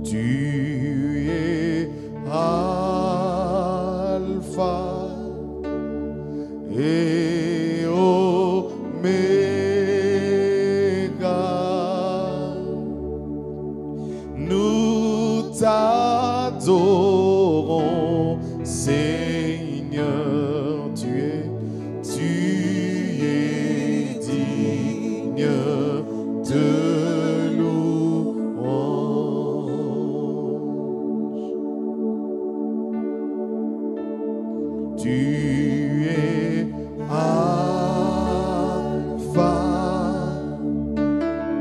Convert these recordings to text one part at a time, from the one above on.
Tu es Alpha et Oméga. Nous t'adorons, Seigneur. Tu es digne de louange. Tu es Alpha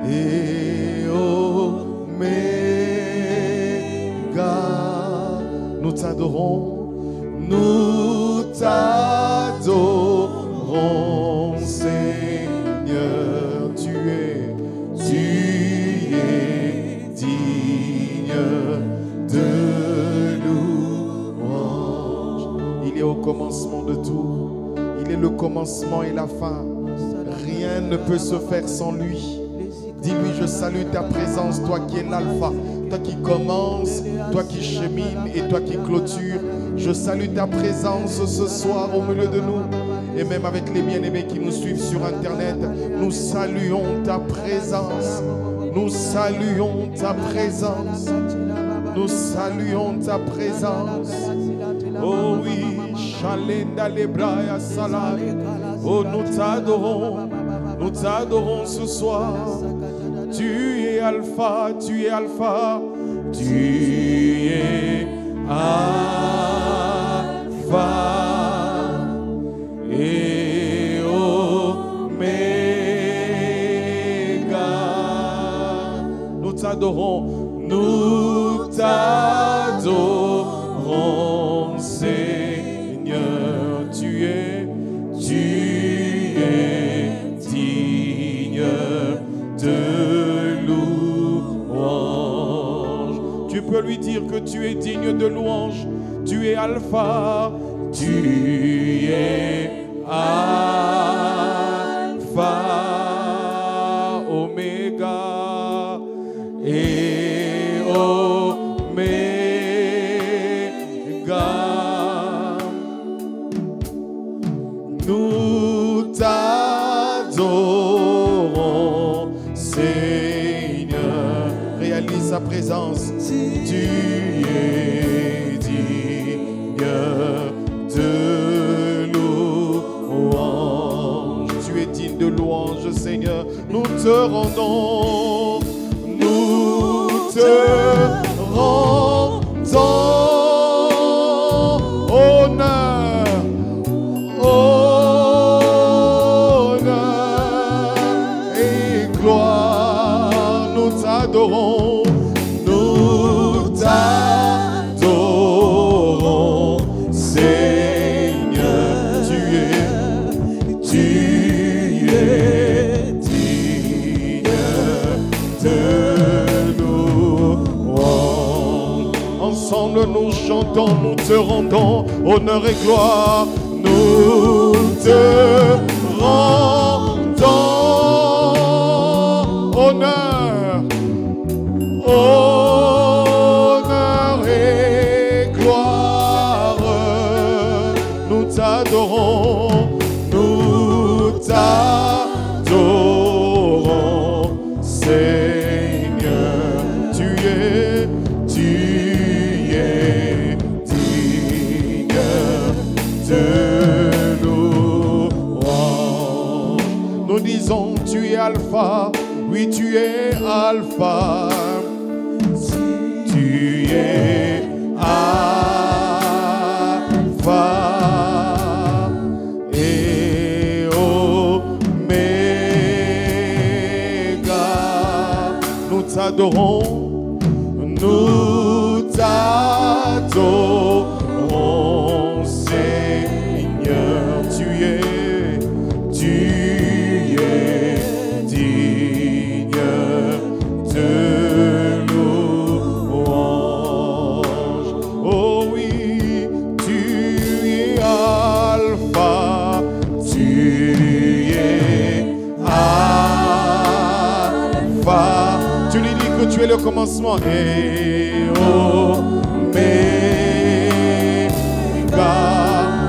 et Oméga. Nous t'adorons, nous t'adorons, Seigneur. Tu es digne de louange. Il est au commencement de tout. Il est le commencement et la fin. Rien ne peut se faire sans lui. Dis-lui, je salue ta présence, toi qui es l'alpha, toi qui commence, toi qui chemine et toi qui clôture. Je salue ta présence ce soir au milieu de nous. Et même avec les bien-aimés qui nous suivent sur Internet, nous saluons ta présence. Nous saluons ta présence. Nous saluons ta présence. Oh oui, Shalenda Lebraya Salam. Oh, nous t'adorons ce soir. Tu es Alpha, tu es Alpha, tu es Alpha et Oméga. Nous t'adorons, Seigneur. Tu es digne de louange. Tu peux lui dire que tu es digne de louange. Tu es Alpha, tu es Alpha, Oméga et Oméga. Nous t'adorons, Seigneur. Réalise sa présence. Tu es digne de louange. Tu es digne de louange, Seigneur. Nous te rendons, nous te rendons honneur, honneur et gloire. Nous t'adorons, nous t'adorons, Seigneur. Tu es digne de louange. Ensemble nous chantons, nous te rendons honneur et gloire. Nous te rendons honneur, honneur et gloire. Nous t'adorons, nous t'adorons, Seigneur. Tu es digne de louange. Nous disons, tu es Alpha. Oui, tu es Alpha. Tu es Alpha et Oméga. Nous t'adorons, nous t'adorons, Seigneur. Tu es digne de louange. Oh oui, tu es Alpha, tu es Alpha. Tu lui dis que tu es le commencement. Et Oméga,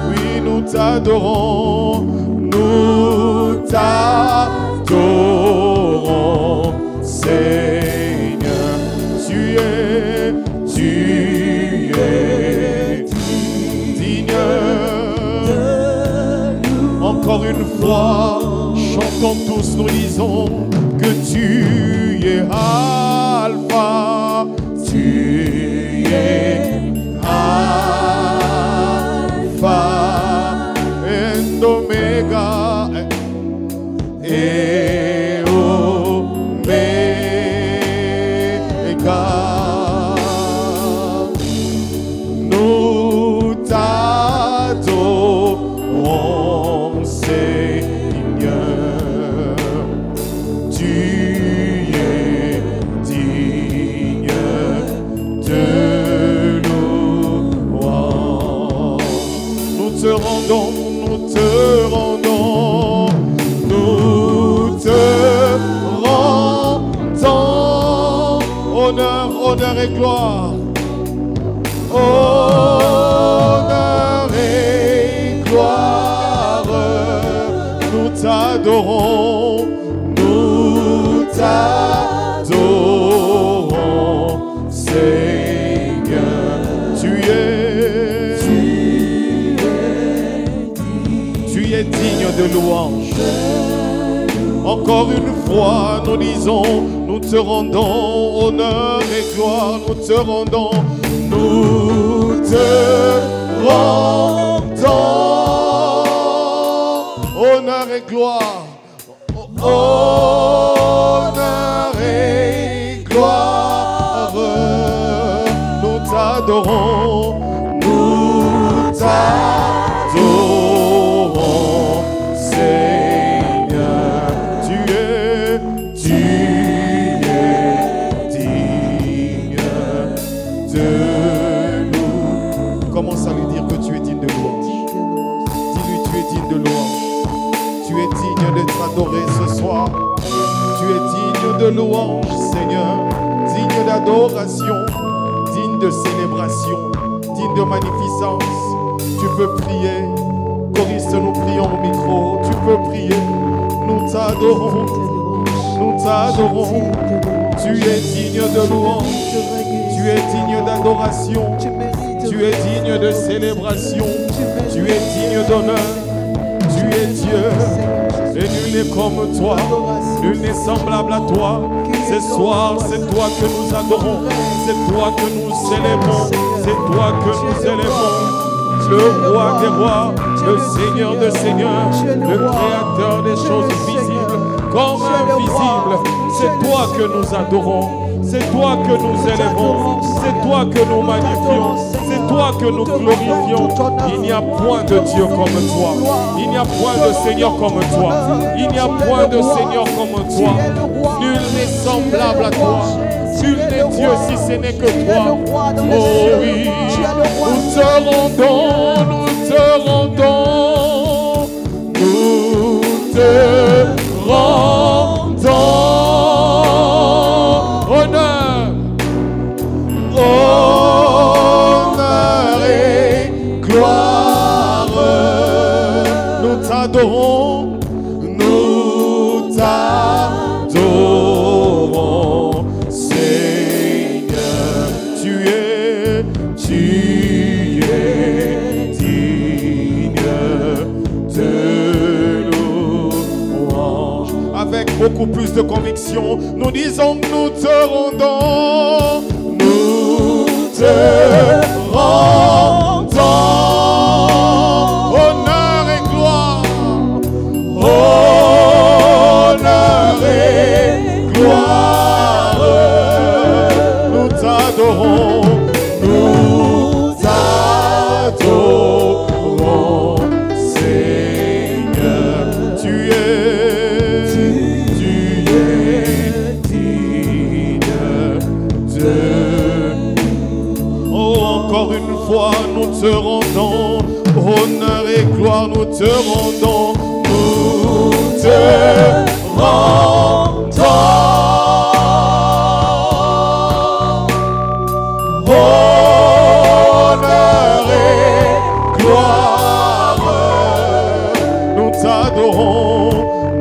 oui, nous t'adorons, nous t'adorons, Seigneur. Tu es digne. Encore une fois, chantons tous, nous disons que tu es Alpha, tu es Alpha et Oméga, et Oméga. Nous t'adorons, Seigneur. Tu es digne de louange. Nous te rendons, nous te rendons, nous te rendons honneur, honneur et gloire. Honneur et gloire, nous t'adorons, nous t'adorons, Seigneur. Tu es digne de louange. Encore une fois, nous disons, nous te rendons honneur et gloire, nous te rendons. Nous te rendons honneur et gloire, honneur et gloire. Nous t'adorons, nous t'adorons, Seigneur. Tu es digne de. Commence à lui dire que tu es digne de louange. Dis-lui, tu es digne de louange. Tu es digne d'être adoré ce soir. Tu es digne de louange, Seigneur. Digne d'adoration, digne de célébration, digne de magnificence. Tu peux prier. Choriste, nous prions au micro. Tu peux prier. Nous t'adorons. Nous t'adorons. Tu es digne de louange. Tu es digne d'adoration. Tu es digne de célébration, tu es digne d'honneur, tu es Dieu, et nul n'est comme toi, nul n'est semblable à toi. Ce soir, c'est toi que nous adorons, c'est toi que nous célébrons, c'est toi que nous élevons. Le roi des rois, le Seigneur des seigneurs, le créateur des choses visibles comme invisibles, c'est toi que nous adorons. C'est toi que nous élevons, c'est toi que nous magnifions, c'est toi que nous glorifions. Il n'y a point de Dieu comme toi, il n'y a point de Seigneur comme toi, il n'y a point de Seigneur comme toi. Nul n'est semblable à toi, nul n'est Dieu si ce n'est que toi. Oh oui, nous te rendons, nous te rendons, nous te rendons. Honneur et gloire, nous t'adorons, nous t'adorons, Seigneur. Tu es digne de louange. Avec beaucoup plus de conviction, nous disons, nous te rendons. Nous te rendons honneur et gloire, honneur et gloire. Nous t'adorons, nous t'adorons, Seigneur. Tu es digne de. Encore une fois, nous te rendons honneur et gloire, nous te rendons, nous te rendons honneur et gloire. Nous t'adorons,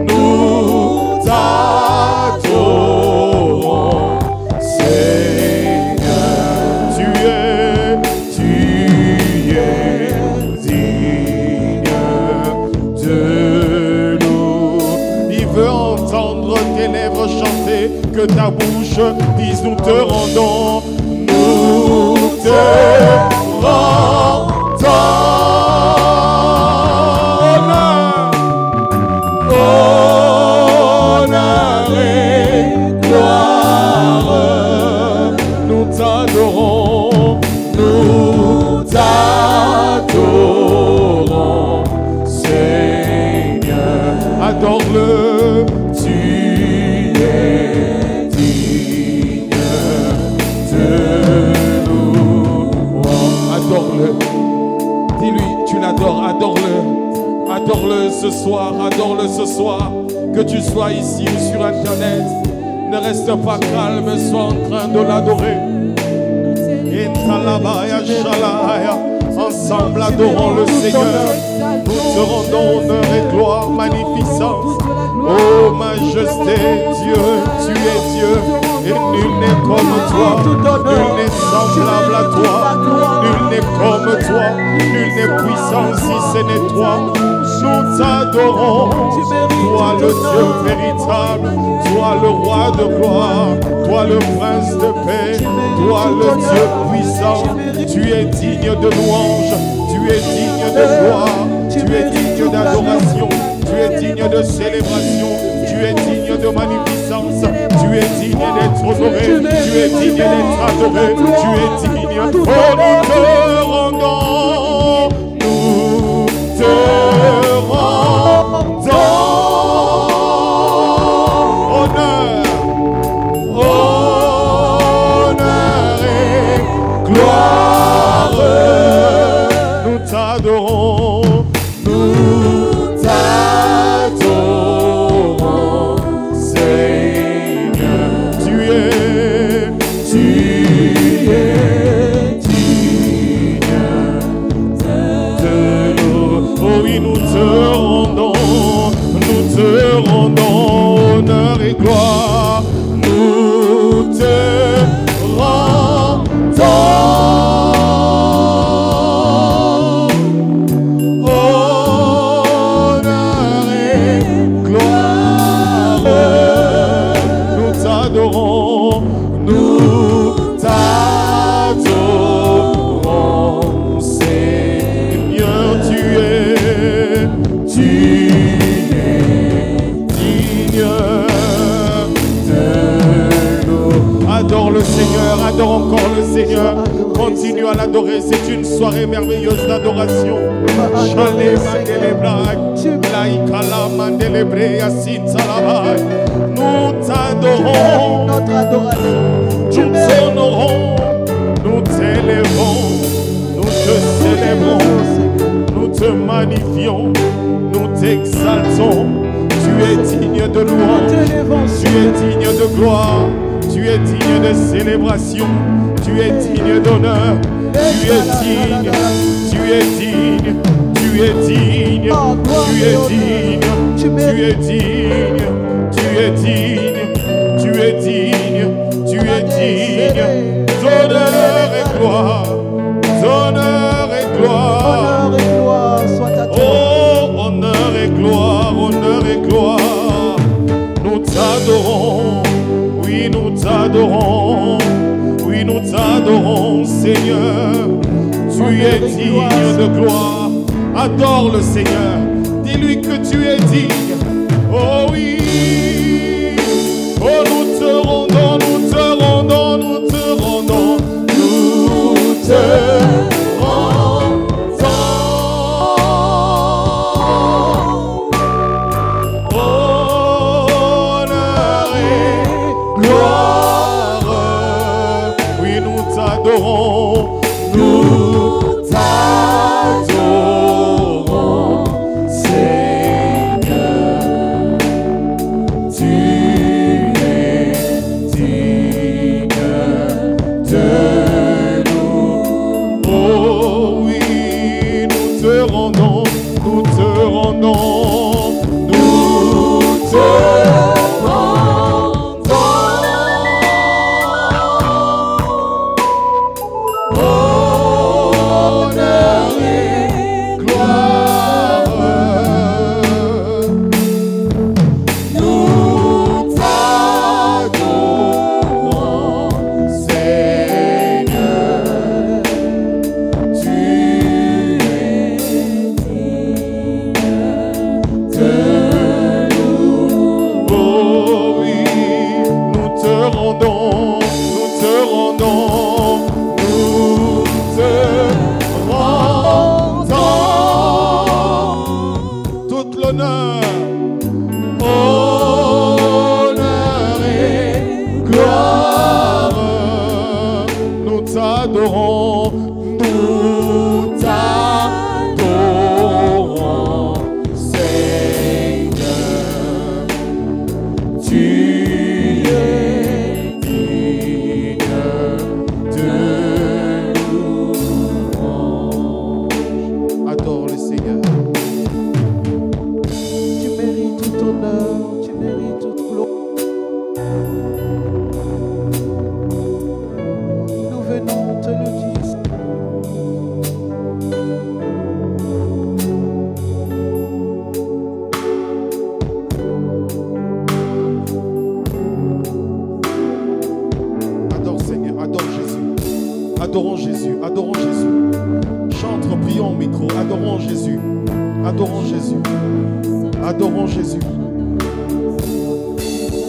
nous t'adorons, Seigneur. Tu es digne de nous. Il veut entendre tes lèvres chanter, que ta bouche dise nous te rendons, nous te rendons. Honneur et gloire, nous t'adorons, nous t'adorons, Seigneur. Adore-le, tu es digne de nous. Oh, adore-le, dis-lui, tu l'adores, adore-le. Adore-le ce soir, adore-le ce soir. Que tu sois ici ou sur Internet, ne reste pas calme, sois en train de l'adorer. Ensemble, adorons le Seigneur. Nous te rendons honneur et gloire, magnificence. Oh majesté, Dieu, tu es Dieu. Et nul n'est comme toi, nul n'est semblable à toi, nul n'est comme toi, nul n'est puissant si ce n'est toi. Nous t'adorons, toi le Dieu véritable, toi le roi de gloire, toi le prince de paix, toi le Dieu puissant. Tu es digne de louange, tu es digne de gloire, tu es digne d'adoration, tu es digne de célébration, tu es digne de magnificence, tu es digne d'être honoré, tu es digne d'être adoré, tu es digne. Oh, nous te rendons, nous te rendons honneur, honneur et gloire. Nous t'adorons, nous t'adorons, Seigneur. Tu es digne de nous. Oh oui, nous te rendons honneur et gloire. Nous te rendons honneur et gloire. Nous t'adorons, nous t'adorons, Seigneur. Tu es digne de nous. Adore le Seigneur, adore encore le Seigneur. Continue à l'adorer, c'est une soirée merveilleuse d'adoration. Nous t'adorons, notre adoration. nous t'honorons, nous t'élèvons, nous te célébrons, nous te magnifions, nous t'exaltons. Tu es digne de louange, tu es digne de gloire, tu es digne de célébration, tu es digne d'honneur, tu es digne, tu es digne, tu es digne, tu es digne, tu es digne, tu es digne, tu es digne, tu es digne, d'honneur et gloire, d'honneur et gloire. Honneur et gloire soit à toi. Oh, honneur et gloire, honneur et gloire. Nous t'adorons, oui, nous t'adorons, oui, nous t'adorons, Seigneur. Tu es digne de gloire. Adore le Seigneur. Dis-lui que tu es digne. Oh oui. Oh, nous te rendons, nous te rendons, nous te rendons, nous te rendons. Honneur et gloire. Oui, nous t'adorons, nous t'adorons, Seigneur. t'adorons, nous t'adorons, Seigneur. Tu es digne de louange. Adore le Seigneur. Tu mérites tout honneur, tu mérites toute gloire. Nous venons te le dire. Adore Seigneur, adore Jésus. Adorons Jésus, adorons Jésus. Chante, prions au micro, adorons Jésus. Adorons Jésus. Adorons Jésus.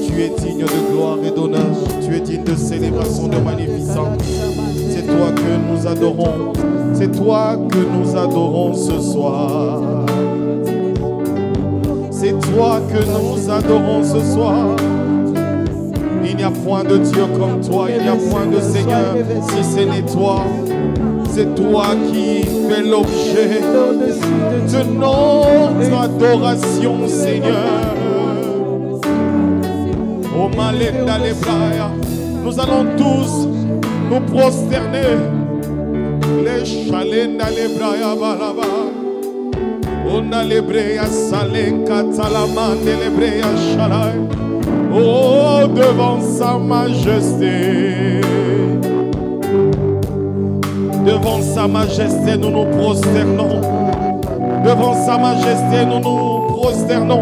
Tu es digne de gloire et d'honneur. Tu es digne de célébration, de magnificence. C'est toi que nous adorons. C'est toi que nous adorons ce soir. C'est toi que nous adorons ce soir. Il n'y a point de Dieu comme toi. Il n'y a point de Seigneur si ce n'est toi. C'est toi qui fais l'objet de notre adoration, Seigneur. Oh Malenda Lebraya, nous allons tous nous prosterner. Les Chalenda Lebraya Balaba. On a Lebreya Salenka Talamande Lebreya Shalai. Oh, devant sa majesté. Devant sa majesté, nous nous prosternons. Devant sa majesté, nous nous prosternons.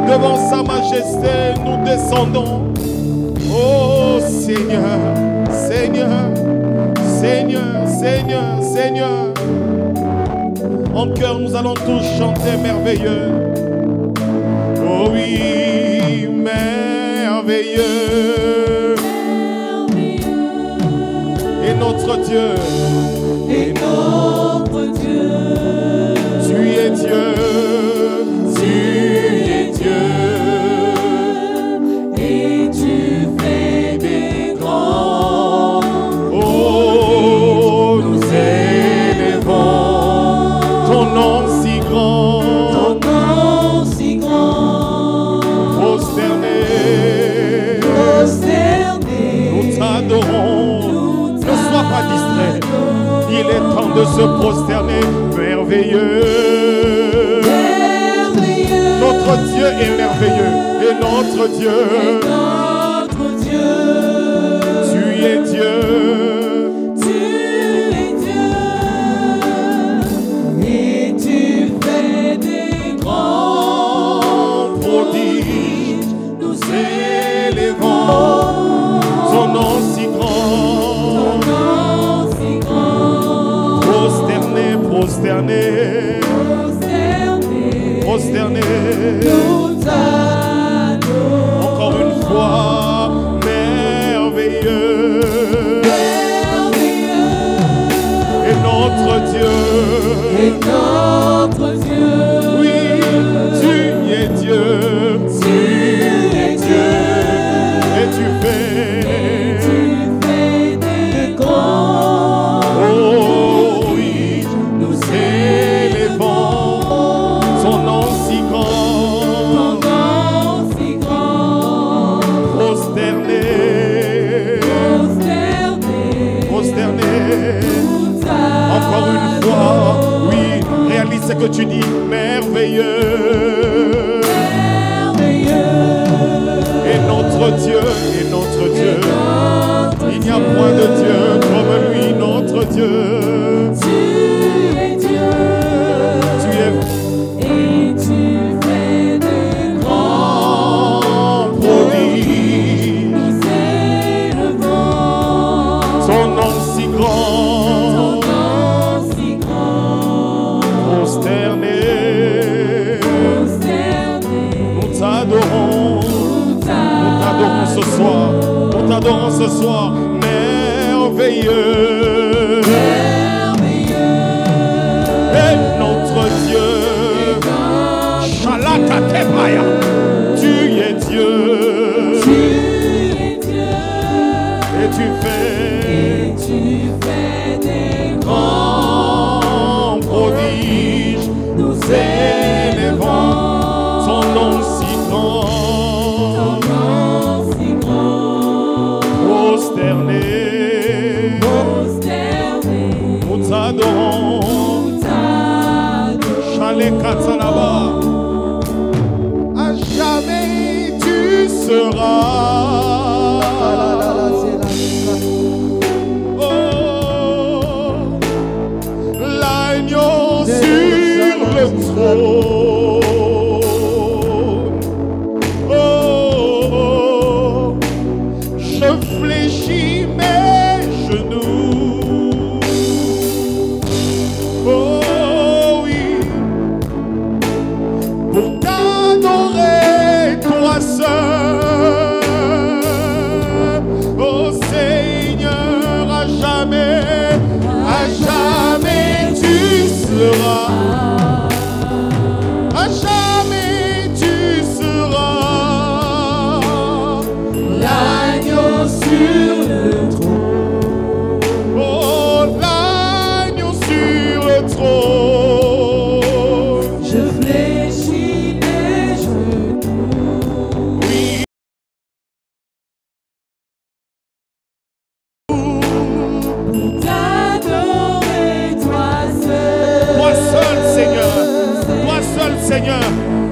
Devant sa majesté, nous descendons. Oh Seigneur, Seigneur, Seigneur, Seigneur, Seigneur. En cœur, nous allons tous chanter merveilleux. Oh oui, merveilleux. Et notre Dieu. Et notre Dieu. Tu es Dieu. Tu es Dieu. Et tu fais des grands. Oh, nous élevons ton nom si grand. Ton nom si grand. Prosterné. Prosterné. Nous t'adorons. Ne sois pas distrait. Il est temps de se prosterner. Merveilleux. Merveilleux. Notre Dieu est merveilleux. Et notre Dieu. Et notre Dieu. Tu es Dieu. Tu es Dieu. Et tu fais des grands Prodige. nous Élevons son nom si grand. si grand. Prosterné, prosterné, Prosterné. prosterné. Nous t'adorons. Encore une fois, merveilleux. Merveilleux. Et notre Dieu. Et notre Dieu. Oui, tu es Dieu. Tu es Dieu. Et tu fais. Tu fais des grands. Oh oui, nous élevons son nom si grand. Ton nom si grand. Prosterné, Prosterné. prosterné. Nous Encore une fois, oui, réalise ce que tu dis, merveilleux. merveilleux. Et notre Dieu, Notre il n'y a point de Dieu comme lui, notre Dieu. Tu es Dieu. Tu es Et tu fais des grands grand prodige, nous élevons. son nom si Ton grand, nom si grand. prosterné. Prosterné. Nous t'adorons, nous t'adorons ce soir, nous t'adorons ce soir, merveilleux. Et notre Dieu, Shalakatebaya, tu es Dieu, Tu es Dieu. et tu fais. Et tu t'adorons. Chalet Katsalaba. À jamais tu seras. Oh, l'agneau sur le trône. Oh, je fléchis mes genoux. Oh oui, pour t'adorer toi seul. Oh Seigneur, à jamais tu seras. À jamais tu seras. L'agneau sur le trône. Oh, l'agneau sur le trône. Je fléchis mes genoux. Oui. Pour t'adorer toi seul. Toi seul, Seigneur. Toi seul, Seigneur.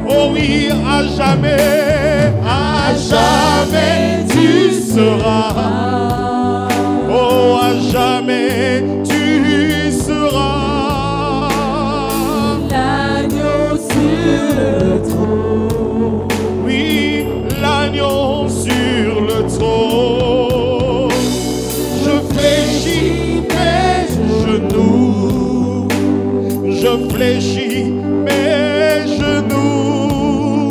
Oh oui, à jamais tu seras. Oh, à jamais tu seras. L'agneau sur le trône. Oui, l'agneau sur le trône. Je fléchis mes genoux. Je fléchis mes genoux.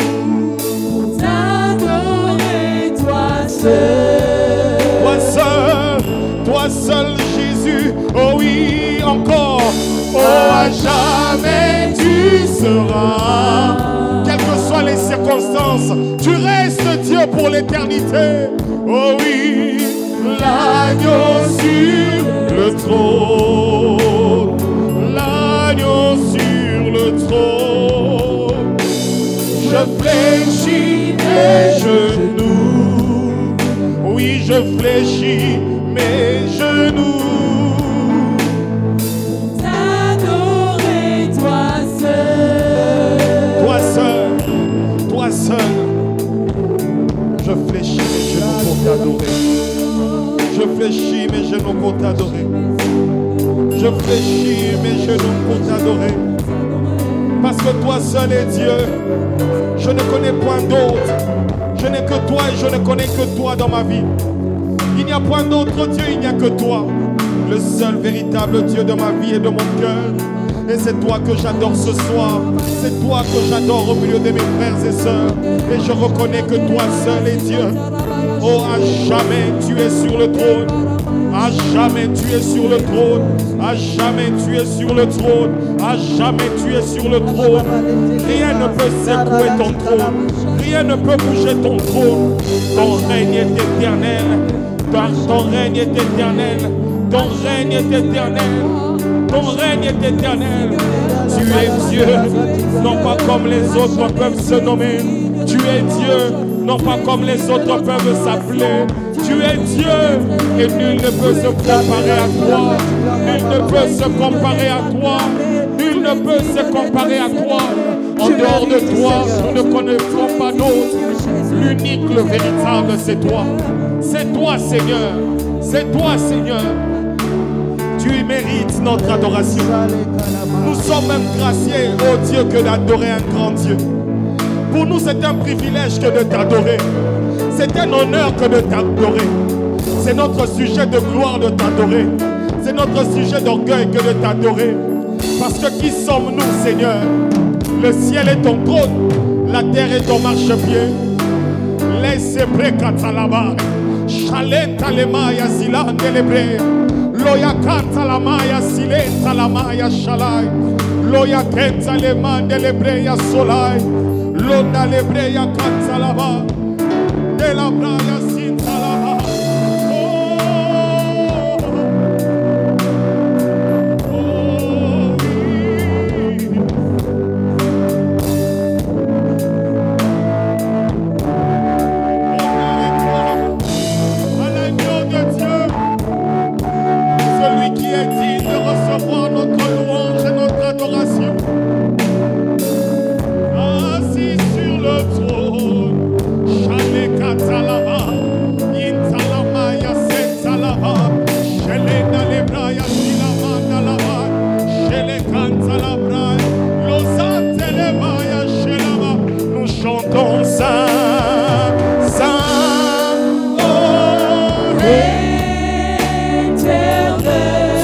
Pour t'adorer toi seul. Toi seul Jésus, oh oui, encore, oh à jamais tu seras, quelles que soient les circonstances, tu restes Dieu pour l'éternité, oh oui, l'agneau sur le trône, l'agneau sur le trône, je fléchis mes genoux, oui je fléchis mes genoux. T'adorer toi seul. Toi seul, je fléchis mes genoux pour t'adorer. Je fléchis mes genoux pour t'adorer. Je fléchis mes genoux pour t'adorer. Parce que toi seul est Dieu. Je ne connais point d'autre. Je n'ai que toi et je ne connais que toi dans ma vie. Il n'y a point d'autre Dieu, il n'y a que toi. Le seul véritable Dieu de ma vie et de mon cœur. Et c'est toi que j'adore ce soir. C'est toi que j'adore au milieu de mes frères et sœurs. Et je reconnais que toi seul est Dieu. Oh, à jamais tu es sur le trône. À jamais tu es sur le trône. À jamais tu es sur le trône. À jamais tu es sur le trône. Rien ne peut secouer ton trône. Rien ne peut bouger ton trône. Ton règne est éternel. Ton règne est éternel. Ton règne est éternel. Ton règne est éternel. Tu es Dieu, non pas comme les autres peuvent se nommer. Tu es Dieu, non pas comme les autres peuvent s'appeler. Tu es Dieu et nul ne peut se comparer à toi. Nul ne peut se comparer à toi. Nul ne peut se comparer à toi. En dehors de toi, nous ne connaissons pas d'autre. L'unique, le véritable, c'est toi. C'est toi, Seigneur. C'est toi, Seigneur. Tu mérites notre adoration. Nous sommes même graciés, oh Dieu, que d'adorer un grand Dieu. Pour nous, c'est un privilège que de t'adorer. C'est un honneur que de t'adorer. C'est notre sujet de gloire de t'adorer. C'est notre sujet d'orgueil que de t'adorer. Parce que qui sommes-nous, Seigneur? Le ciel est ton trône, la terre est ton marchepied. Laissez précatalaba. Chalenta le maya zilan delebre. Loya kanta la maya silenta la maya shalai. Loya kenta le man delebre ya solai. Londa lebre ya kanta la ba. De la braya sinta la ba. Celui qui est digne de recevoir recevoir notre louange et notre adoration. Assis sur le trône, Shalekatalaba, Intalama Yasentalaba, Shelena Lebraya Silamandalaba, Shelekantalabra, Losatelebaya Shelama. Nous chantons Saint, Saint, oh,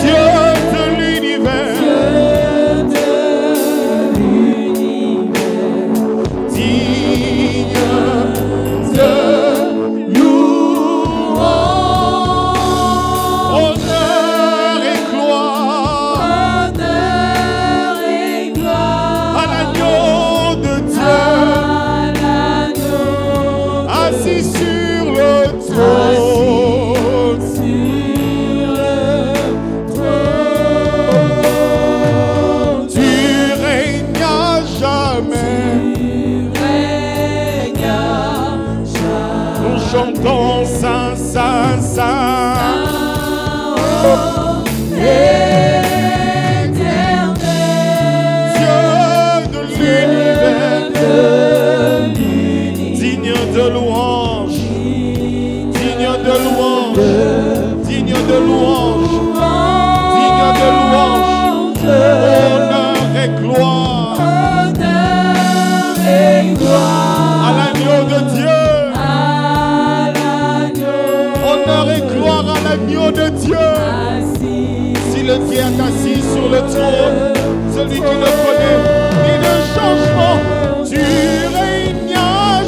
Dieu de l'univers, digne de louange, honneur et gloire à l'agneau de Dieu, assis sur le trône. Tu règnes à jamais. Nous chantons Saint, Saint, Saint. Dieu de l'univers, digne de louange, digne de louange, digne de louange, digne de louange, honneur et gloire à l'agneau de Dieu, honneur et gloire à l'agneau de Dieu. Si le Dieu est assis sur le trône, celui qui ne connaît ni de changement, tu règnes à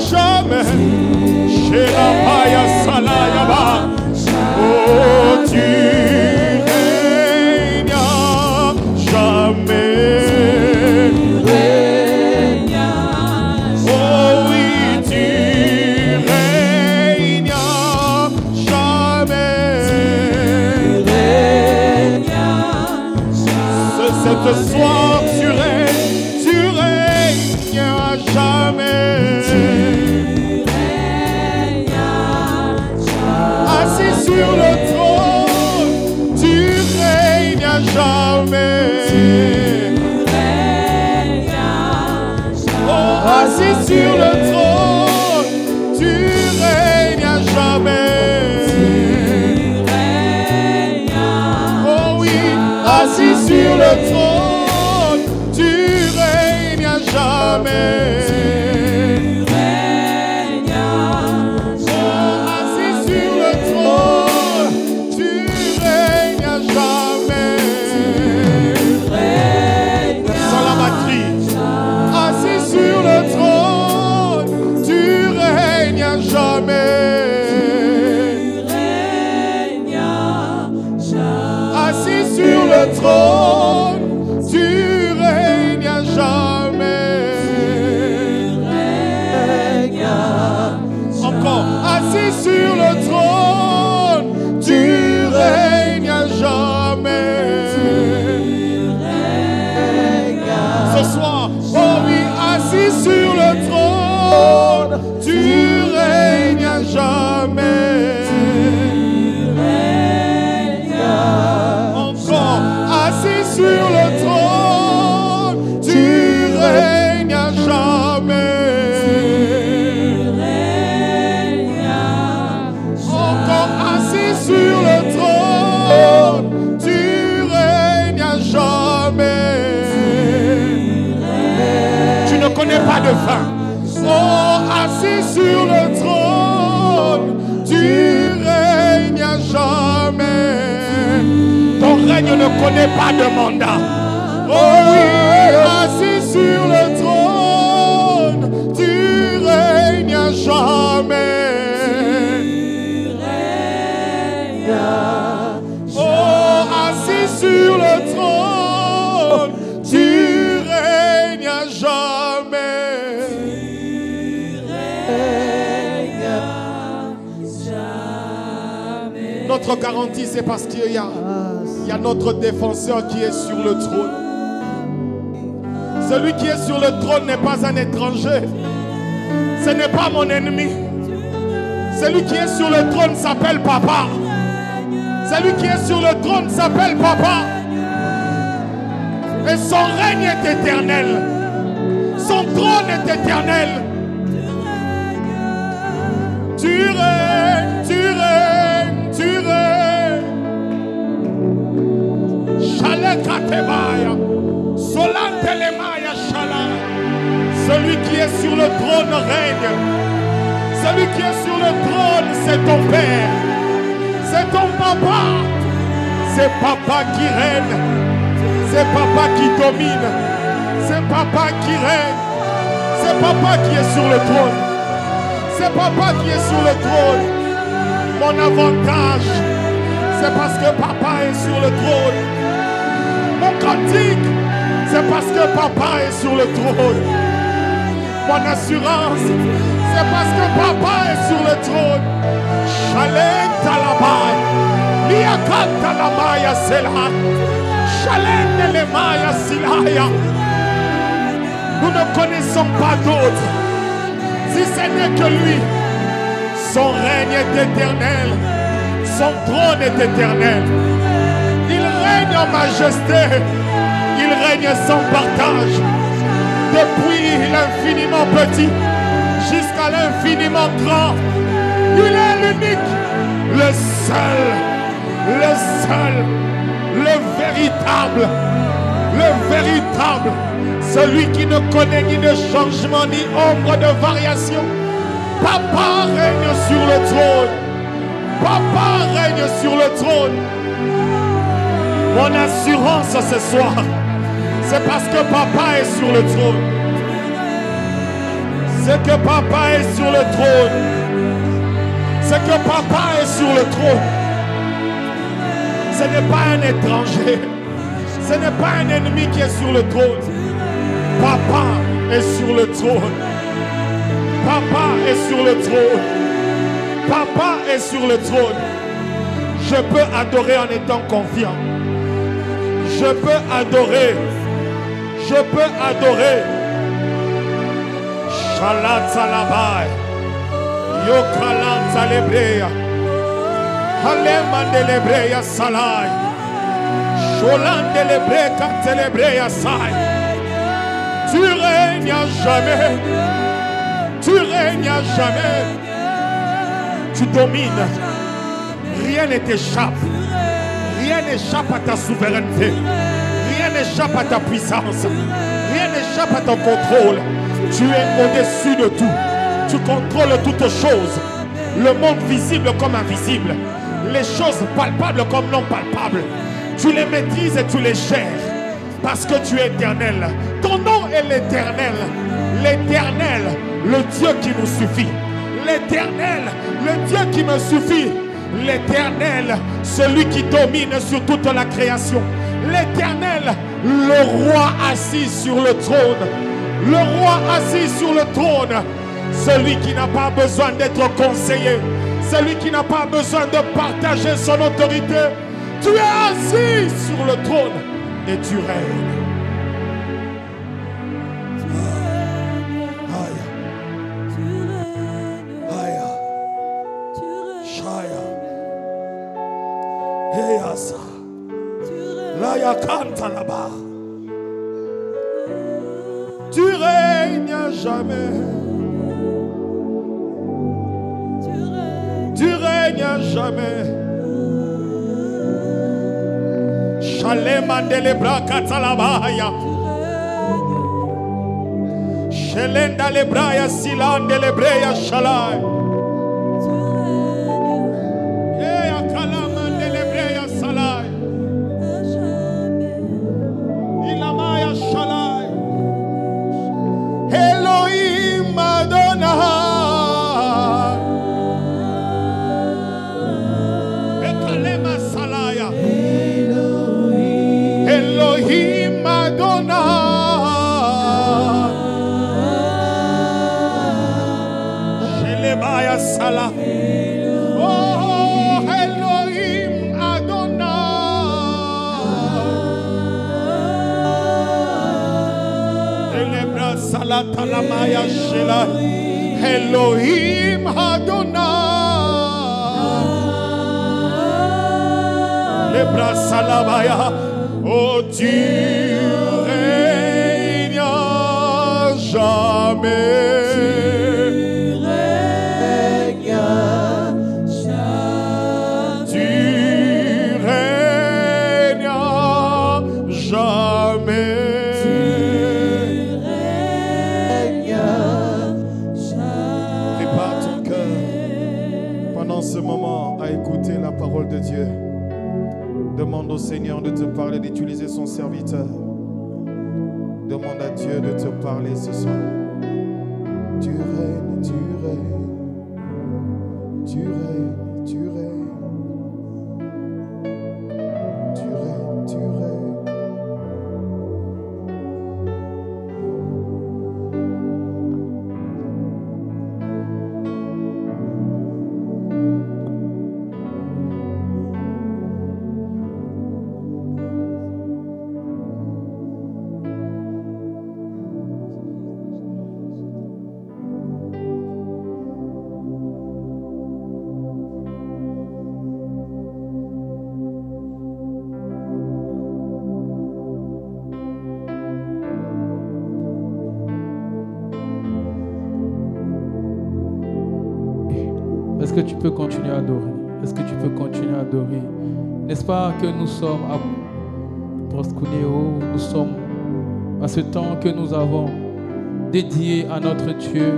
jamais. Chez la païa salayaba, oh, tu règnes à jamais. Oh oui, tu règnes à jamais. Ce soir tu règnes à jamais. Assis sur le trône, tu règnes à jamais. Oh, assis sur le trône, tu règnes à jamais. Oh oui, assis sur le trône, tu règnes à jamais. Oh, assis sur le trône, tu règnes à jamais. Sans la batterie. Assis sur le trône, tu règnes à jamais. Assis sur le trône, tu règnes à jamais. Encore, assis sur le trône, tu règnes à jamais. Ce soir, oh oui, assis sur le trône, tu règnes à jamais. Encore, assis sur le trône, tu règnes à jamais. Encore, assis sur le trône, tu règnes à jamais. Tu ne connais pas de fin. Oh, assis sur le trône, tu règnes à jamais. Ton règne ne connaît pas de mandat. Oh oui, assis sur le trône, tu règnes à jamais. Oh, assis sur le trône, tu règnes à jamais. Notre garantie, c'est parce qu'il y a notre défenseur qui est sur le trône. Celui qui est sur le trône n'est pas un étranger. Ce n'est pas mon ennemi. Celui qui est sur le trône s'appelle Papa. Celui qui est sur le trône s'appelle Papa. Et son règne est éternel. Son trône est éternel. Tu règnes, tu règnes, tu règnes. Shalekatebaya, Solantelemaya Shala. Celui qui est sur le trône règne. Celui qui est sur le trône, c'est ton Père. C'est ton papa. C'est papa qui règne. C'est papa qui domine. C'est papa qui règne. C'est papa qui est sur le trône. C'est papa qui est sur le trône. Mon avantage, c'est parce que papa est sur le trône. Mon cantique, c'est parce que papa est sur le trône. Mon assurance, c'est parce que papa est sur le trône. Shalem Talabai, Liakat Talamaya Selah, Shalem Nelemaya Silaya. Nous ne connaissons pas d'autre. Si ce n'est que lui, son règne est éternel, son trône est éternel. Il règne en majesté, il règne sans partage. Depuis l'infiniment petit jusqu'à l'infiniment grand, il est l'unique, le seul, le véritable, celui qui ne connaît ni de changement ni ombre de variation. Papa règne sur le trône. Papa règne sur le trône. Mon assurance ce soir, c'est parce que papa est sur le trône. C'est que papa est sur le trône. C'est que papa est sur le trône. Ce n'est pas un étranger. Ce n'est pas un ennemi qui est sur le trône. Papa est sur le trône. Papa est sur le trône. Papa est sur le trône. Je peux adorer en étant confiant. Je peux adorer. Je peux adorer. Shalat Salabai. Yokalan Salebreya. Halemandelebraya Salai. Sholandelebreya Telebreya Sai. Tu règnes à jamais. Tu règnes à jamais. Tu domines. Rien ne t'échappe. Rien n'échappe à ta souveraineté. Rien n'échappe à ta puissance. Rien n'échappe à ton contrôle. Tu es au-dessus de tout. Tu contrôles toutes choses. Le monde visible comme invisible. Les choses palpables comme non palpables. Tu les maîtrises et tu les gères. Parce que tu es éternel. Ton nom est l'éternel. L'éternel, le Dieu qui nous suffit. L'éternel, le Dieu qui me suffit. L'éternel, celui qui domine sur toute la création. L'éternel, le roi assis sur le trône. Le roi assis sur le trône. Celui qui n'a pas besoin d'être conseillé. Celui qui n'a pas besoin de partager son autorité. Tu es assis sur le trône et tu règnes. Tu règnes à jamais. Tu règnes à jamais. Shalemandele brakatalabaya. Shelenda lebraya silandele breya shalai. Talamaya Shela Elohim Adonai Lebra Salabaya. Oh Dieu De Dieu. Demande au Seigneur de te parler, d'utiliser son serviteur. Demande à Dieu de te parler ce soir. Tu règnes, tu règnes, tu règnes, tu règnes, tu règnes, tu règnes. Est-ce que tu peux continuer à adorer? Est-ce que tu peux continuer à adorer? N'est-ce pas que nous sommes à Proskuneo, nous sommes à ce temps que nous avons dédié à notre Dieu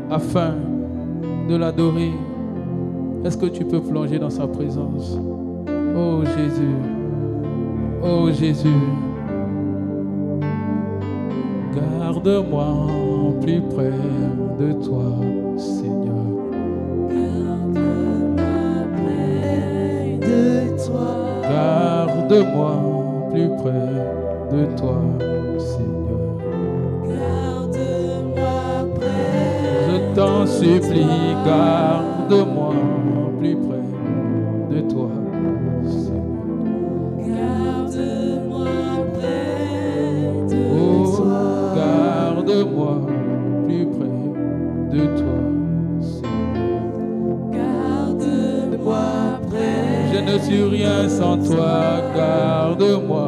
afin de l'adorer? Est-ce que tu peux plonger dans sa présence? Oh Jésus, oh Jésus, garde-moi plus près de toi, Seigneur. Garde-moi plus près de toi, Seigneur. Garde-moi près. Je t'en supplie, garde-moi plus près de toi, Seigneur. Garde-moi près de toi. Garde-moi plus près de toi, Seigneur. Garde-moi près. Je ne suis rien sans toi, garde-moi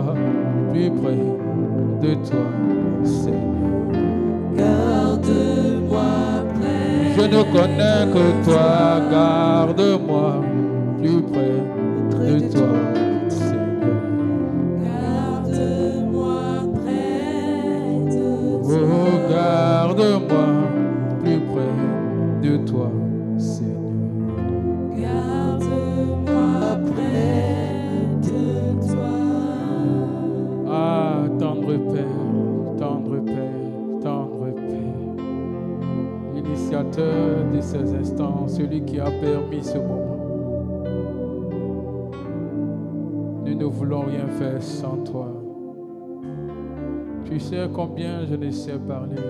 plus près de toi, Seigneur. Garde-moi près. Je ne connais que toi, garde-moi plus près de toi, Seigneur. Garde-moi près de toi. Oh, garde-moi plus près de toi, Seigneur. Garde-moi près de toi. Ah, tendre Père, tendre Père, tendre Père. L'initiateur de ces instants, celui qui a permis ce moment. Nous ne voulons rien faire sans toi. Tu sais combien je ne sais parler.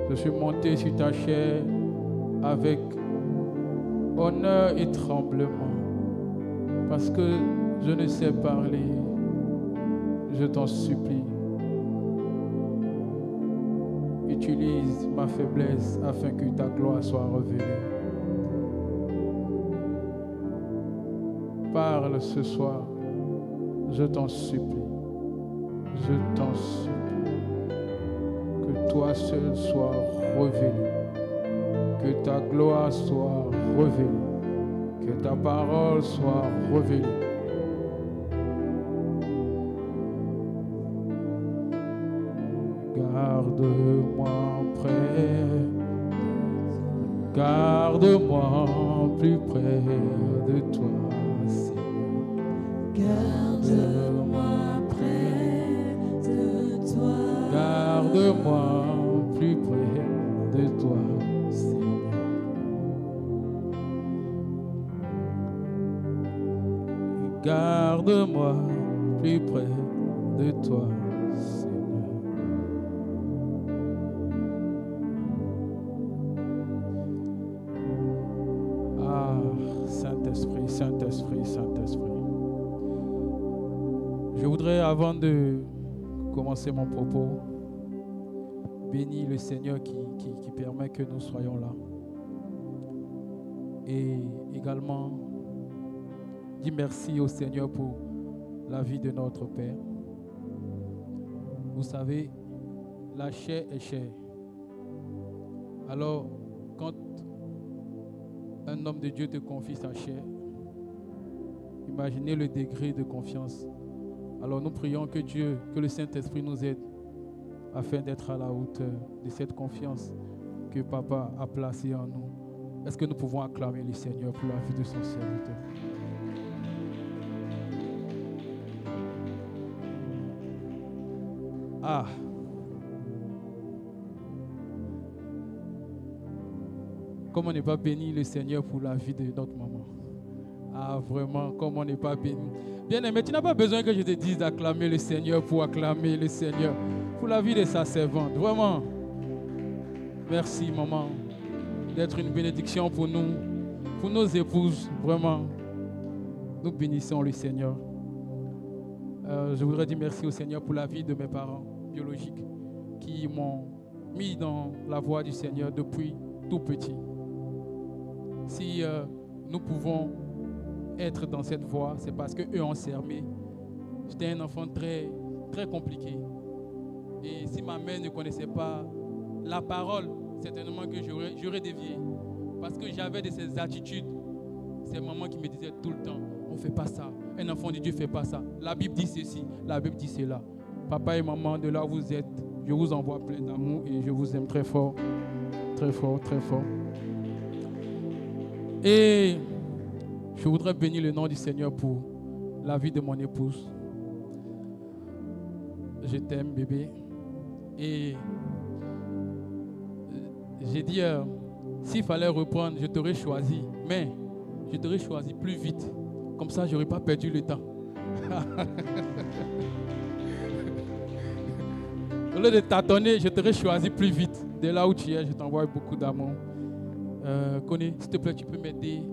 Je suis monté sur ta chair avec honneur et tremblement. Parce que je ne sais parler. Je t'en supplie. Utilise ma faiblesse afin que ta gloire soit revenue. Parle ce soir. Je t'en supplie. Je t'en supplie. Que toi seul sois revenu. Que ta gloire soit revenue. Que ta parole soit revenue. Garde-moi près. Garde-moi plus près de toi, Seigneur. Garde-moi près de toi. Garde-moi plus près de toi, Seigneur. Garde-moi plus près de toi, Seigneur. Ah, Saint-Esprit, Saint-Esprit, Saint-Esprit. Je voudrais, avant de commencer mon propos, bénir le Seigneur qui permet que nous soyons là. Et également, dire merci au Seigneur pour la vie de notre Père. Vous savez, la chair est chair. Alors, quand un homme de Dieu te confie sa chair, imaginez le degré de confiance. Alors nous prions que Dieu, que le Saint-Esprit nous aide afin d'être à la hauteur de cette confiance que Papa a placée en nous. Est-ce que nous pouvons acclamer le Seigneur pour la vie de son serviteur? Ah! Comment on n'est pas béni le Seigneur pour la vie de notre maman? Ah, vraiment, comment on n'est pas béni. Bien-aimé, tu n'as pas besoin que je te dise d'acclamer le Seigneur pour acclamer le Seigneur pour la vie de sa servante. Vraiment. Merci, maman, d'être une bénédiction pour nous, pour nos épouses. Vraiment, nous bénissons le Seigneur. Je voudrais dire merci au Seigneur pour la vie de mes parents biologiques qui m'ont mis dans la voie du Seigneur depuis tout petit. Si nous pouvons être dans cette voie, c'est parce qu'eux ont servi. J'étais un enfant très, très compliqué. Et si ma mère ne connaissait pas la parole, certainement que j'aurais dévié. Parce que j'avais de ces attitudes. C'est maman qui me disait tout le temps, on ne fait pas ça. Un enfant de Dieu ne fait pas ça. La Bible dit ceci, la Bible dit cela. Papa et maman, de là où vous êtes, je vous envoie plein d'amour et je vous aime très fort. Très fort, très fort. Et je voudrais bénir le nom du Seigneur pour la vie de mon épouse. Je t'aime, bébé. Et j'ai dit, s'il fallait reprendre, je t'aurais choisi. Mais je t'aurais choisi plus vite. Comme ça, je n'aurais pas perdu le temps. Au lieu de tâtonner, je t'aurais choisi plus vite. De là où tu es, je t'envoie beaucoup d'amour. Connie, s'il te plaît, tu peux m'aider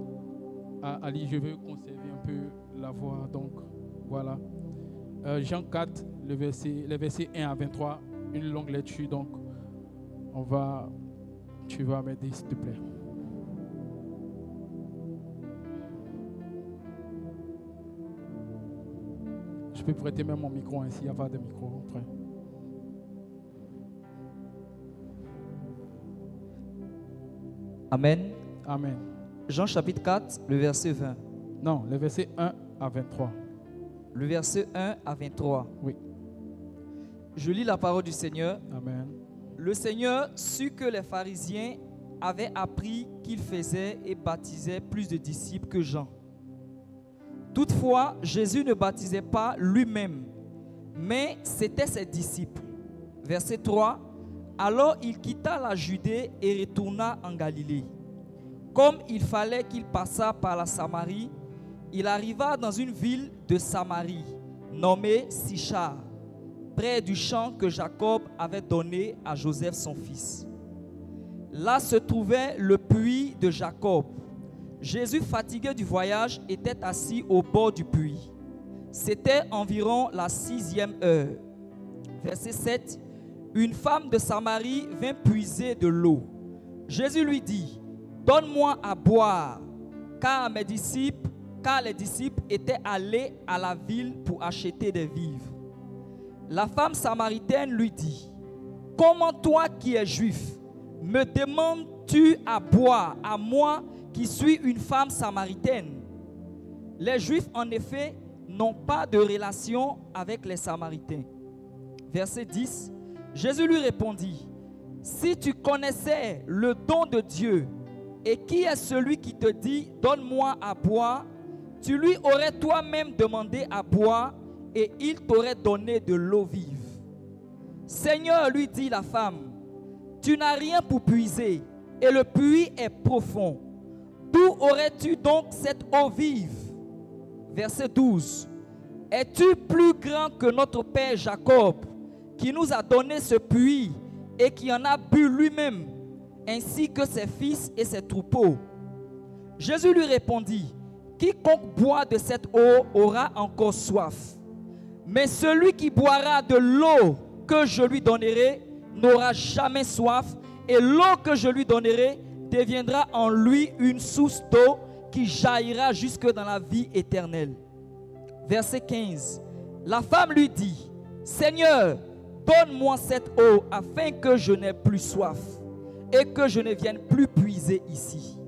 à lire. Je veux conserver un peu la voix. Donc, voilà. Jean 4, les versets 1 à 23, une longue lecture. Donc, tu vas m'aider, s'il te plaît. Je peux prêter même mon micro ainsi, il n'y a pas de micro après. Amen. Amen. Jean chapitre 4, le verset 20. Non, les versets 1 à 23. Le verset 1 à 23. Oui. Je lis la parole du Seigneur. Amen. Le Seigneur sut que les pharisiens avaient appris qu'il faisait et baptisait plus de disciples que Jean. Toutefois, Jésus ne baptisait pas lui-même, mais c'était ses disciples. Verset 3. Alors il quitta la Judée et retourna en Galilée. Comme il fallait qu'il passât par la Samarie, il arriva dans une ville de Samarie, nommée Sichar, près du champ que Jacob avait donné à Joseph son fils. Là se trouvait le puits de Jacob. Jésus, fatigué du voyage, était assis au bord du puits. C'était environ la 6e heure. Verset 7. Une femme de Samarie vint puiser de l'eau. Jésus lui dit, « Donne-moi à boire, car les disciples étaient allés à la ville pour acheter des vivres. » La femme samaritaine lui dit, « Comment toi qui es juif, me demandes-tu à boire à moi qui suis une femme samaritaine? » Les Juifs, en effet, n'ont pas de relation avec les Samaritains. Verset 10. Jésus lui répondit, « Si tu connaissais le don de Dieu, et qui est celui qui te dit, donne-moi à boire, tu lui aurais toi-même demandé à boire, et il t'aurait donné de l'eau vive. » Seigneur, lui dit la femme, tu n'as rien pour puiser, et le puits est profond. D'où aurais-tu donc cette eau vive? Verset 12. Es-tu plus grand que notre père Jacob, qui nous a donné ce puits et qui en a bu lui-même, ainsi que ses fils et ses troupeaux? Jésus lui répondit, quiconque boit de cette eau aura encore soif. Mais celui qui boira de l'eau que je lui donnerai n'aura jamais soif, et l'eau que je lui donnerai deviendra en lui une source d'eau qui jaillira jusque dans la vie éternelle. Verset 15. La femme lui dit, Seigneur, donne-moi cette eau afin que je n'ai plus soif et que je ne vienne plus puiser ici.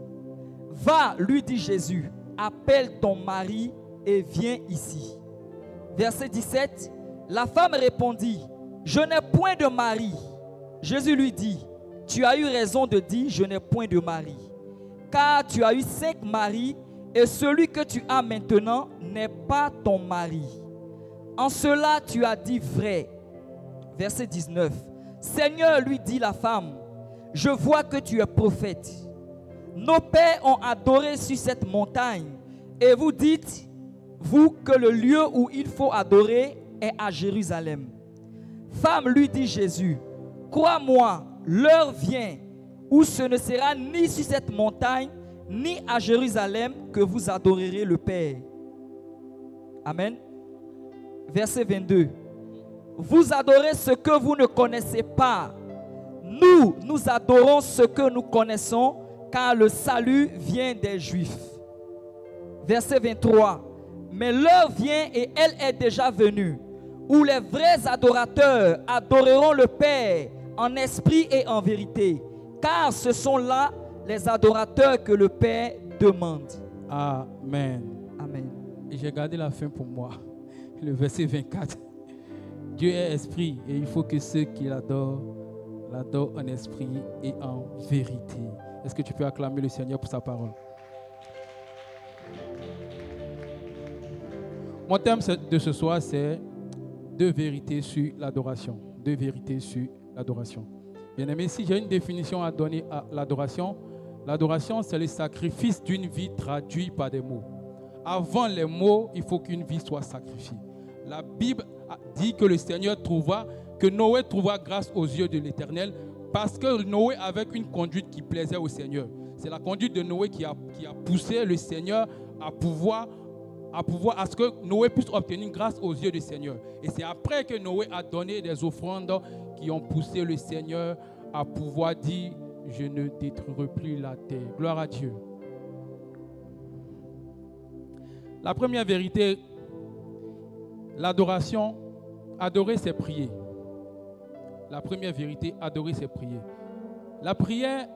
Va, lui dit Jésus, appelle ton mari et viens ici. Verset 17, la femme répondit, je n'ai point de mari. Jésus lui dit, tu as eu raison de dire, je n'ai point de mari. Car tu as eu 5 maris et celui que tu as maintenant n'est pas ton mari. En cela tu as dit vrai. Verset 19, Seigneur, lui dit la femme, je vois que tu es prophète. Nos pères ont adoré sur cette montagne et vous dites, vous, que le lieu où il faut adorer est à Jérusalem. Femme, lui dit Jésus, crois-moi, l'heure vient où ce ne sera ni sur cette montagne, ni à Jérusalem que vous adorerez le Père. Amen. Verset 22. Vous adorez ce que vous ne connaissez pas. Nous adorons ce que nous connaissons, car le salut vient des Juifs. Verset 23. Mais l'heure vient et elle est déjà venue, où les vrais adorateurs adoreront le Père en esprit et en vérité, car ce sont là les adorateurs que le Père demande. Amen. Amen. Et j'ai gardé la fin pour moi. Le verset 24. Dieu est esprit et il faut que ceux qui l'adorent en esprit et en vérité. Est-ce que tu peux acclamer le Seigneur pour sa parole? Mon thème de ce soir, c'est deux vérités sur l'adoration. Deux vérités sur l'adoration. Bien aimé, si j'ai une définition à donner à l'adoration, l'adoration, c'est le sacrifice d'une vie traduit par des mots. Avant les mots, il faut qu'une vie soit sacrifiée. La Bible dit que le Seigneur que Noé trouva grâce aux yeux de l'Éternel parce que Noé avait une conduite qui plaisait au Seigneur. C'est la conduite de Noé qui a poussé le Seigneur à ce que Noé puisse obtenir grâce aux yeux du Seigneur. Et c'est après que Noé a donné des offrandes qui ont poussé le Seigneur à pouvoir dire « Je ne détruirai plus la terre ». Gloire à Dieu. La première vérité, l'adoration, adorer c'est prier. La première vérité, adorer c'est prier. La prière,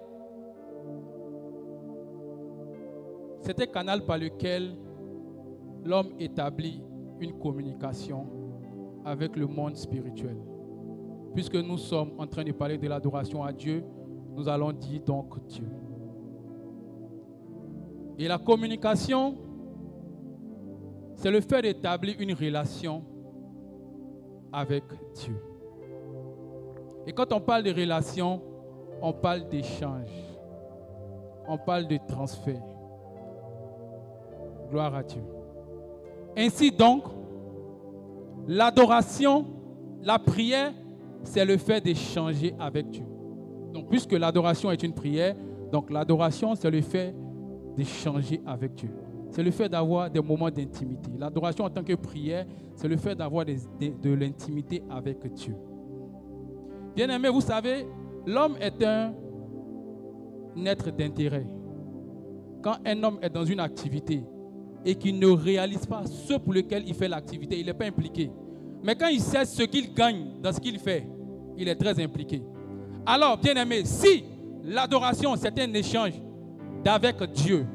c'est un canal par lequel l'homme établit une communication avec le monde spirituel. Puisque nous sommes en train de parler de l'adoration à Dieu, nous allons dire donc Dieu. Et la communication, c'est le fait d'établir une relation avec Dieu. Et quand on parle de relation, on parle d'échange. On parle de transfert. Gloire à Dieu. Ainsi donc, l'adoration, la prière, c'est le fait d'échanger avec Dieu. Donc, puisque l'adoration est une prière, donc l'adoration, c'est le fait d'échanger avec Dieu. C'est le fait d'avoir des moments d'intimité. L'adoration en tant que prière, c'est le fait d'avoir de l'intimité avec Dieu. Bien-aimés, vous savez, l'homme est un être d'intérêt. Quand un homme est dans une activité et qu'il ne réalise pas ce pour lequel il fait l'activité, il n'est pas impliqué. Mais quand il sait ce qu'il gagne dans ce qu'il fait, il est très impliqué. Alors, bien-aimés, si l'adoration, c'est un échange avec Dieu,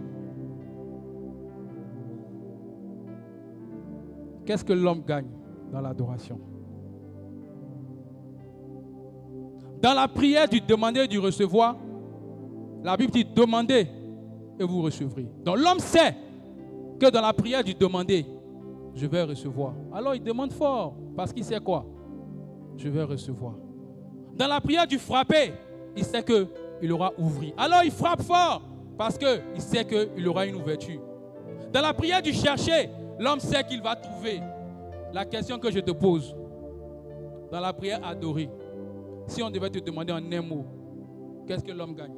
qu'est-ce que l'homme gagne dans l'adoration? Dans la prière du demander et du recevoir, la Bible dit demandez et vous recevrez. Donc l'homme sait que dans la prière du demander, je vais recevoir. Alors il demande fort parce qu'il sait quoi? Je vais recevoir. Dans la prière du frapper, il sait qu'il aura ouvert. Alors il frappe fort parce qu'il sait qu'il aura une ouverture. Dans la prière du chercher, l'homme sait qu'il va trouver. La question que je te pose, dans la prière adorée, si on devait te demander en un mot, qu'est-ce que l'homme gagne?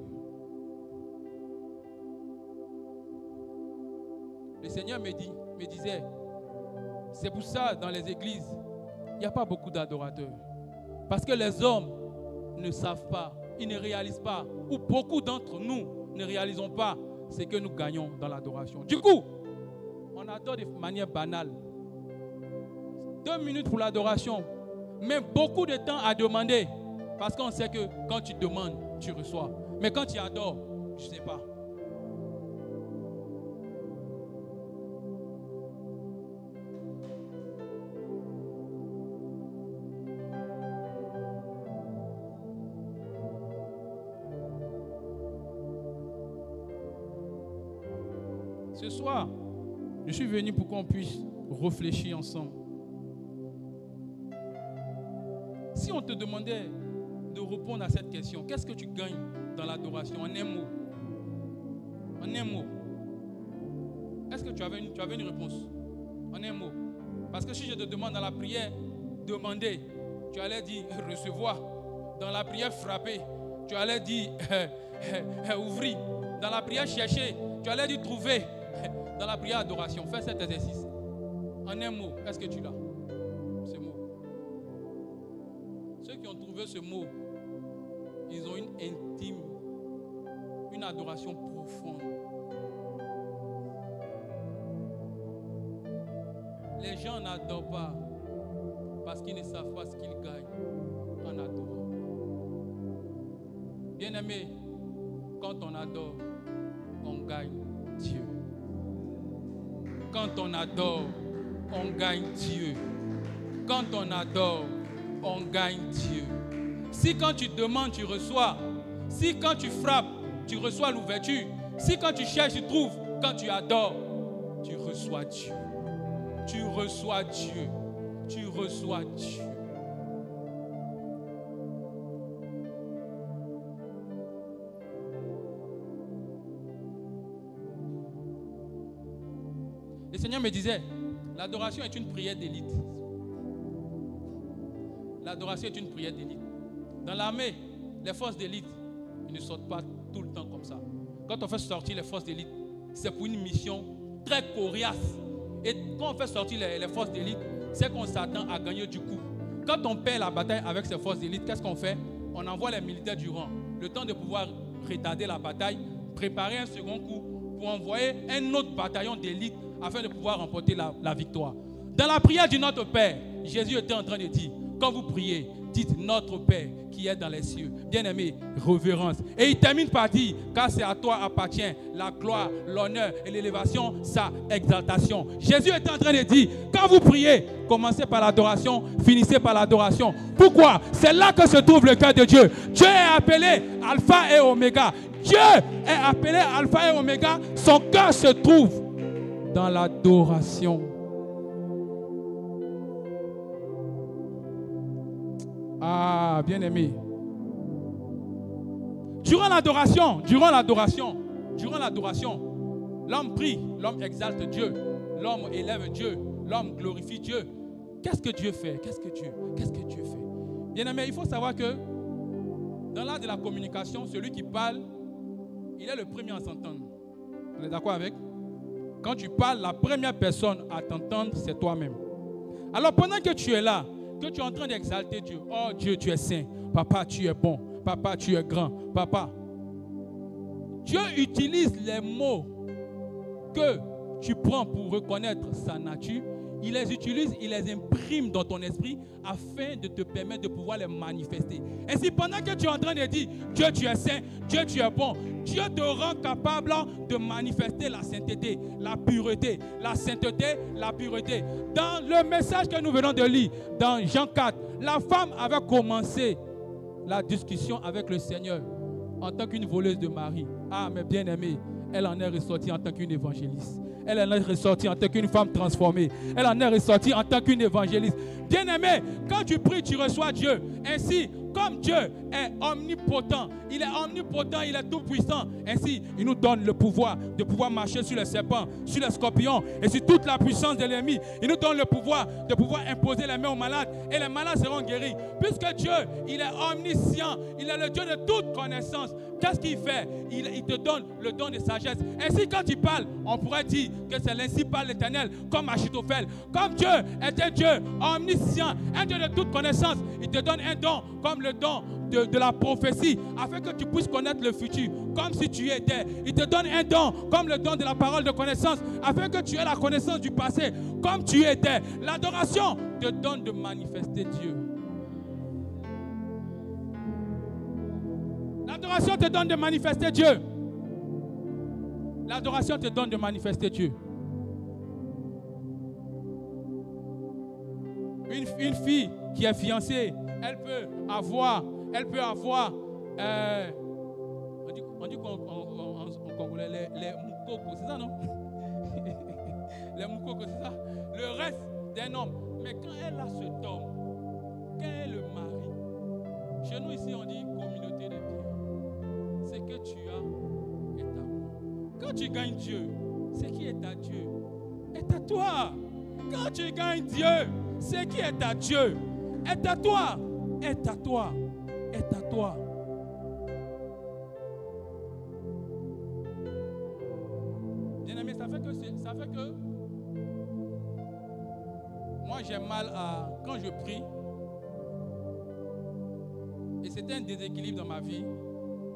Le Seigneur me disait, c'est pour ça dans les églises, il n'y a pas beaucoup d'adorateurs. Parce que les hommes ne savent pas, ils ne réalisent pas, ou beaucoup d'entre nous ne réalisons pas ce que nous gagnons dans l'adoration. Du coup, on adore de manière banale. 2 minutes pour l'adoration. met beaucoup de temps à demander. Parce qu'on sait que quand tu demandes, tu reçois. Mais quand tu adores, je ne sais pas. Ce soir, je suis venu pour qu'on puisse réfléchir ensemble. Si on te demandait de répondre à cette question, qu'est-ce que tu gagnes dans l'adoration en un mot? En un mot. Est-ce que tu avais une réponse? En un mot. Parce que si je te demande dans la prière, demander, tu allais dire recevoir. Dans la prière, frapper, tu allais dire ouvrir. Dans la prière, chercher, tu allais dire trouver. Dans la prière, adoration, fais cet exercice. En un mot, est-ce que tu l'as? Ce mot. Ceux qui ont trouvé ce mot, ils ont une intime, une adoration profonde. Les gens n'adorent pas parce qu'ils ne savent pas ce qu'ils gagnent en adorant. Bien-aimé, quand on adore, on gagne Dieu. Quand on adore, on gagne Dieu. Quand on adore, on gagne Dieu. Si quand tu demandes, tu reçois. Si quand tu frappes, tu reçois l'ouverture. Si quand tu cherches, tu trouves. Quand tu adores, tu reçois Dieu. Tu reçois Dieu. Tu reçois Dieu. Le Seigneur me disait, l'adoration est une prière d'élite. L'adoration est une prière d'élite. Dans l'armée, les forces d'élite, ils ne sortent pas tout le temps comme ça. Quand on fait sortir les forces d'élite, c'est pour une mission très coriace. Et quand on fait sortir les forces d'élite, c'est qu'on s'attend à gagner du coup. Quand on perd la bataille avec ces forces d'élite, qu'est-ce qu'on fait? On envoie les militaires du rang. Le temps de pouvoir retarder la bataille, préparer un second coup pour envoyer un autre bataillon d'élite afin de pouvoir remporter la victoire. Dans la prière du Notre Père, Jésus était en train de dire, quand vous priez, dites Notre Père qui est dans les cieux. Bien-aimé, révérence. Et il termine par dire, car c'est à toi appartient la gloire, l'honneur et l'élévation, sa exaltation. Jésus est en train de dire, quand vous priez, commencez par l'adoration, finissez par l'adoration. Pourquoi? C'est là que se trouve le cœur de Dieu. Dieu est appelé Alpha et Oméga. Dieu est appelé Alpha et Oméga. Son cœur se trouve dans l'adoration. Ah, bien-aimé. Durant l'adoration, l'homme prie, l'homme exalte Dieu, l'homme élève Dieu, l'homme glorifie Dieu. Qu'est-ce que Dieu fait? Qu'est-ce que Dieu fait? Bien-aimé, il faut savoir que dans l'art de la communication, celui qui parle, il est le premier à s'entendre. On est d'accord avec? Quand tu parles, la première personne à t'entendre, c'est toi-même. Alors pendant que tu es là, que tu es en train d'exalter Dieu. Oh Dieu, tu es saint. Papa, tu es bon. Papa, tu es grand. Papa. Dieu utilise les mots que tu prends pour reconnaître sa nature. Il les utilise, il les imprime dans ton esprit afin de te permettre de pouvoir les manifester. Ainsi, pendant que tu es en train de dire Dieu, tu es saint, Dieu, tu es bon, Dieu te rend capable de manifester la sainteté, la pureté, la sainteté, la pureté. Dans le message que nous venons de lire, dans Jean 4, la femme avait commencé la discussion avec le Seigneur en tant qu'une voleuse de Marie. Ah, mais bien aimée, elle en est ressortie en tant qu'une évangéliste. Elle en est ressortie en tant qu'une femme transformée. Elle en est ressortie en tant qu'une évangéliste. Bien-aimé, quand tu pries, tu reçois Dieu. Ainsi, comme Dieu est omnipotent, il est tout puissant. Ainsi, il nous donne le pouvoir de pouvoir marcher sur les serpents, sur les scorpions et sur toute la puissance de l'ennemi. Il nous donne le pouvoir de pouvoir imposer les mains aux malades et les malades seront guéris. Puisque Dieu, il est omniscient, il est le Dieu de toute connaissance. Qu'est-ce qu'il fait? Il te donne le don de sagesse. Ainsi, quand il parle, on pourrait dire que c'est l'ainsi parle l'Éternel, comme Achitophel. Comme Dieu est un Dieu omniscient, un Dieu de toute connaissance, il te donne un don, comme le don de la prophétie, afin que tu puisses connaître le futur, comme si tu y étais. Il te donne un don, comme le don de la parole de connaissance, afin que tu aies la connaissance du passé, comme tu y étais. L'adoration te donne de manifester Dieu. L'adoration te donne de manifester Dieu. L'adoration te donne de manifester Dieu. Une fille qui est fiancée, elle peut avoir, on dit en congolais, les moukoko, c'est ça non? Les moukoko, c'est ça? Le reste d'un homme. Mais quand elle a cet homme, quand elle le marie, chez nous ici on dit communauté de biens. Ce que tu as est à moi. Quand tu gagnes Dieu, ce qui est à Dieu est à toi. Quand tu gagnes Dieu, ce qui est à Dieu est à toi. Est à toi. Est à toi. Bien-aimé, ça fait que moi j'ai mal à quand je prie et c'était un déséquilibre dans ma vie,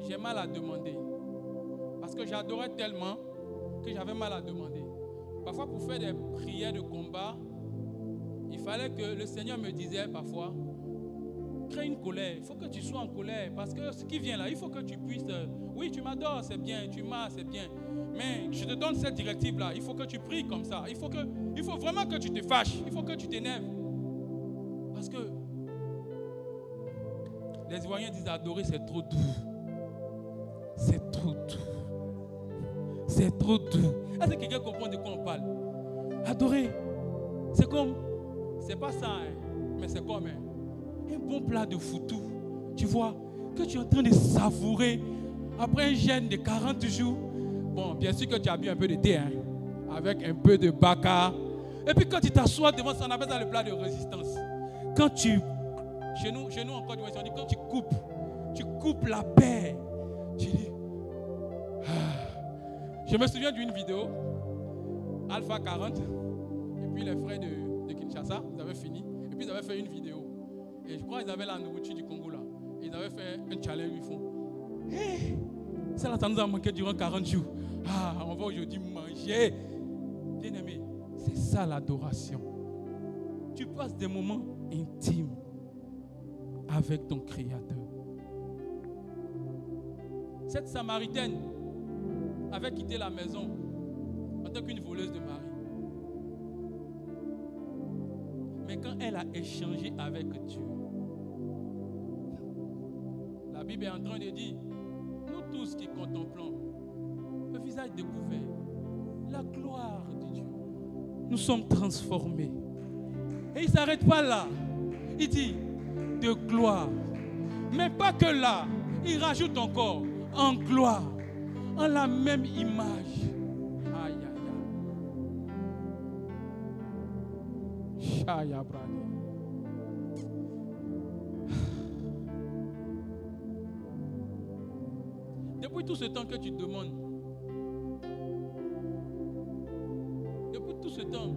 j'ai mal à demander parce que j'adorais tellement que j'avais mal à demander. Parfois pour faire des prières de combat, il fallait que le Seigneur me disait parfois, crée une colère, il faut que tu sois en colère parce que ce qui vient là, il faut que tu puisses, oui tu m'adores, c'est bien, tu m'as, c'est bien, mais je te donne cette directive là, il faut que tu pries comme ça, il faut vraiment que tu te fâches, il faut que tu t'énerves parce que les Ivoiriens disent adorer c'est trop doux, c'est trop doux, c'est trop doux. Est-ce que quelqu'un comprend de quoi on parle? Adorer, c'est comme, c'est pas ça, hein, mais c'est comme un bon plat de foutou, tu vois, que tu es en train de savourer après un jeûne de 40 jours. Bon, bien sûr que tu as bu un peu de thé, hein, avec un peu de baka. Et puis quand tu t'assois devant ça, on appelle ça le plat de résistance. Quand tu, chez nous en Côte d'Ivoire, on dit quand tu coupes la paix, tu dis, Je me souviens d'une vidéo, Alpha 40, et puis les frères de Kinshasa, ils avaient fini, et puis ils avaient fait une vidéo. Et je crois qu'ils avaient la nourriture du Congo là. Et ils avaient fait un challenge, ils font, hey, ça là, ça nous a manqué durant 40 jours. Ah, on va aujourd'hui manger. Bien aimé, c'est ça l'adoration. Tu passes des moments intimes avec ton Créateur. Cette Samaritaine avait quitté la maison en tant qu'une voleuse de mari. Mais quand elle a échangé avec Dieu, la Bible est en train de dire, nous tous qui contemplons le visage découvert, la gloire de Dieu, nous sommes transformés. Et il ne s'arrête pas là. Il dit de gloire. Mais pas que là. Il rajoute encore en gloire, en la même image. Aïe, aïe, aïe. Chaya brani. Depuis tout ce temps que tu demandes, depuis tout ce temps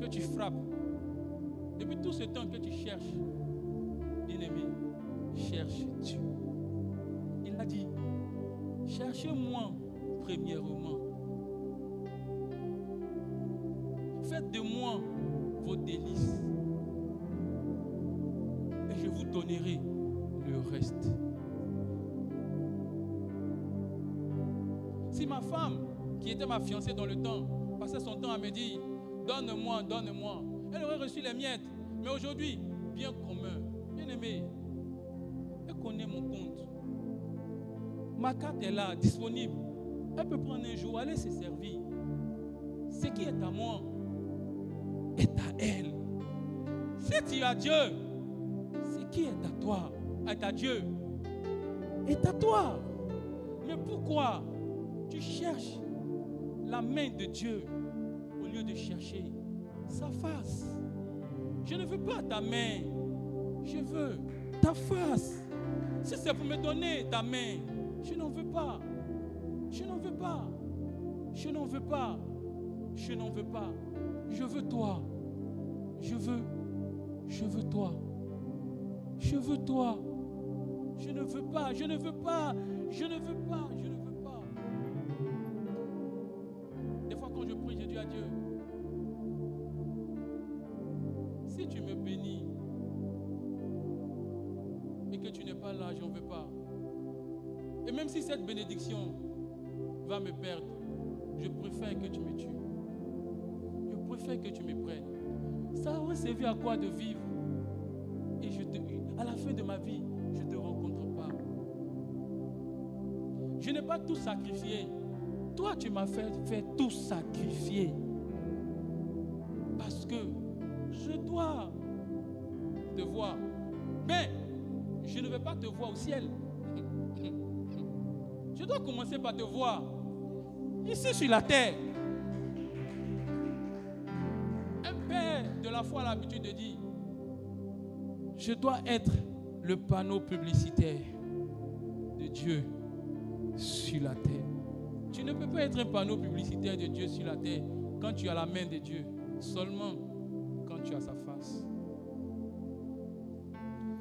que tu frappes, depuis tout ce temps que tu cherches, bien-aimé, cherche Dieu. Il a dit, cherchez-moi premièrement. Faites de moi vos délices. Et je vous donnerai le reste. Si ma femme, qui était ma fiancée dans le temps, passait son temps à me dire, donne-moi, donne-moi, elle aurait reçu les miettes. Mais aujourd'hui, bien commun, bien aimé, elle connaît mon compte. Ma carte est là, disponible. Elle peut prendre un jour, aller se servir. Ce qui est à moi est à elle. Si tu as Dieu, ce qui est à toi, est à Dieu, est à toi. Mais pourquoi tu cherches la main de Dieu au lieu de chercher sa face? Je ne veux pas ta main, je veux ta face. Si c'est pour me donner ta main, je n'en veux pas. Je n'en veux pas. Je n'en veux pas. Je n'en veux pas. Je veux toi. Je veux toi. Je veux toi. Je ne veux pas. Je ne veux pas. Je ne veux pas. Je ne veux pas. Des fois quand je prie, je dis à Dieu, si tu me bénis et que tu n'es pas là, je n'en veux pas. Et même si cette bénédiction va me perdre, je préfère que tu me tues. Je préfère que tu me prennes. Ça aurait servi à quoi de vivre? Et à la fin de ma vie, je ne te rencontre pas. Je n'ai pas tout sacrifié. Toi, tu m'as fait tout sacrifier. Parce que je dois te voir. Mais je ne vais pas te voir au ciel. Je dois commencer par te voir ici sur la terre. Un père de la foi a l'habitude de dire, je dois être le panneau publicitaire de Dieu sur la terre. Tu ne peux pas être un panneau publicitaire de Dieu sur la terre quand tu as la main de Dieu, seulement quand tu as sa face.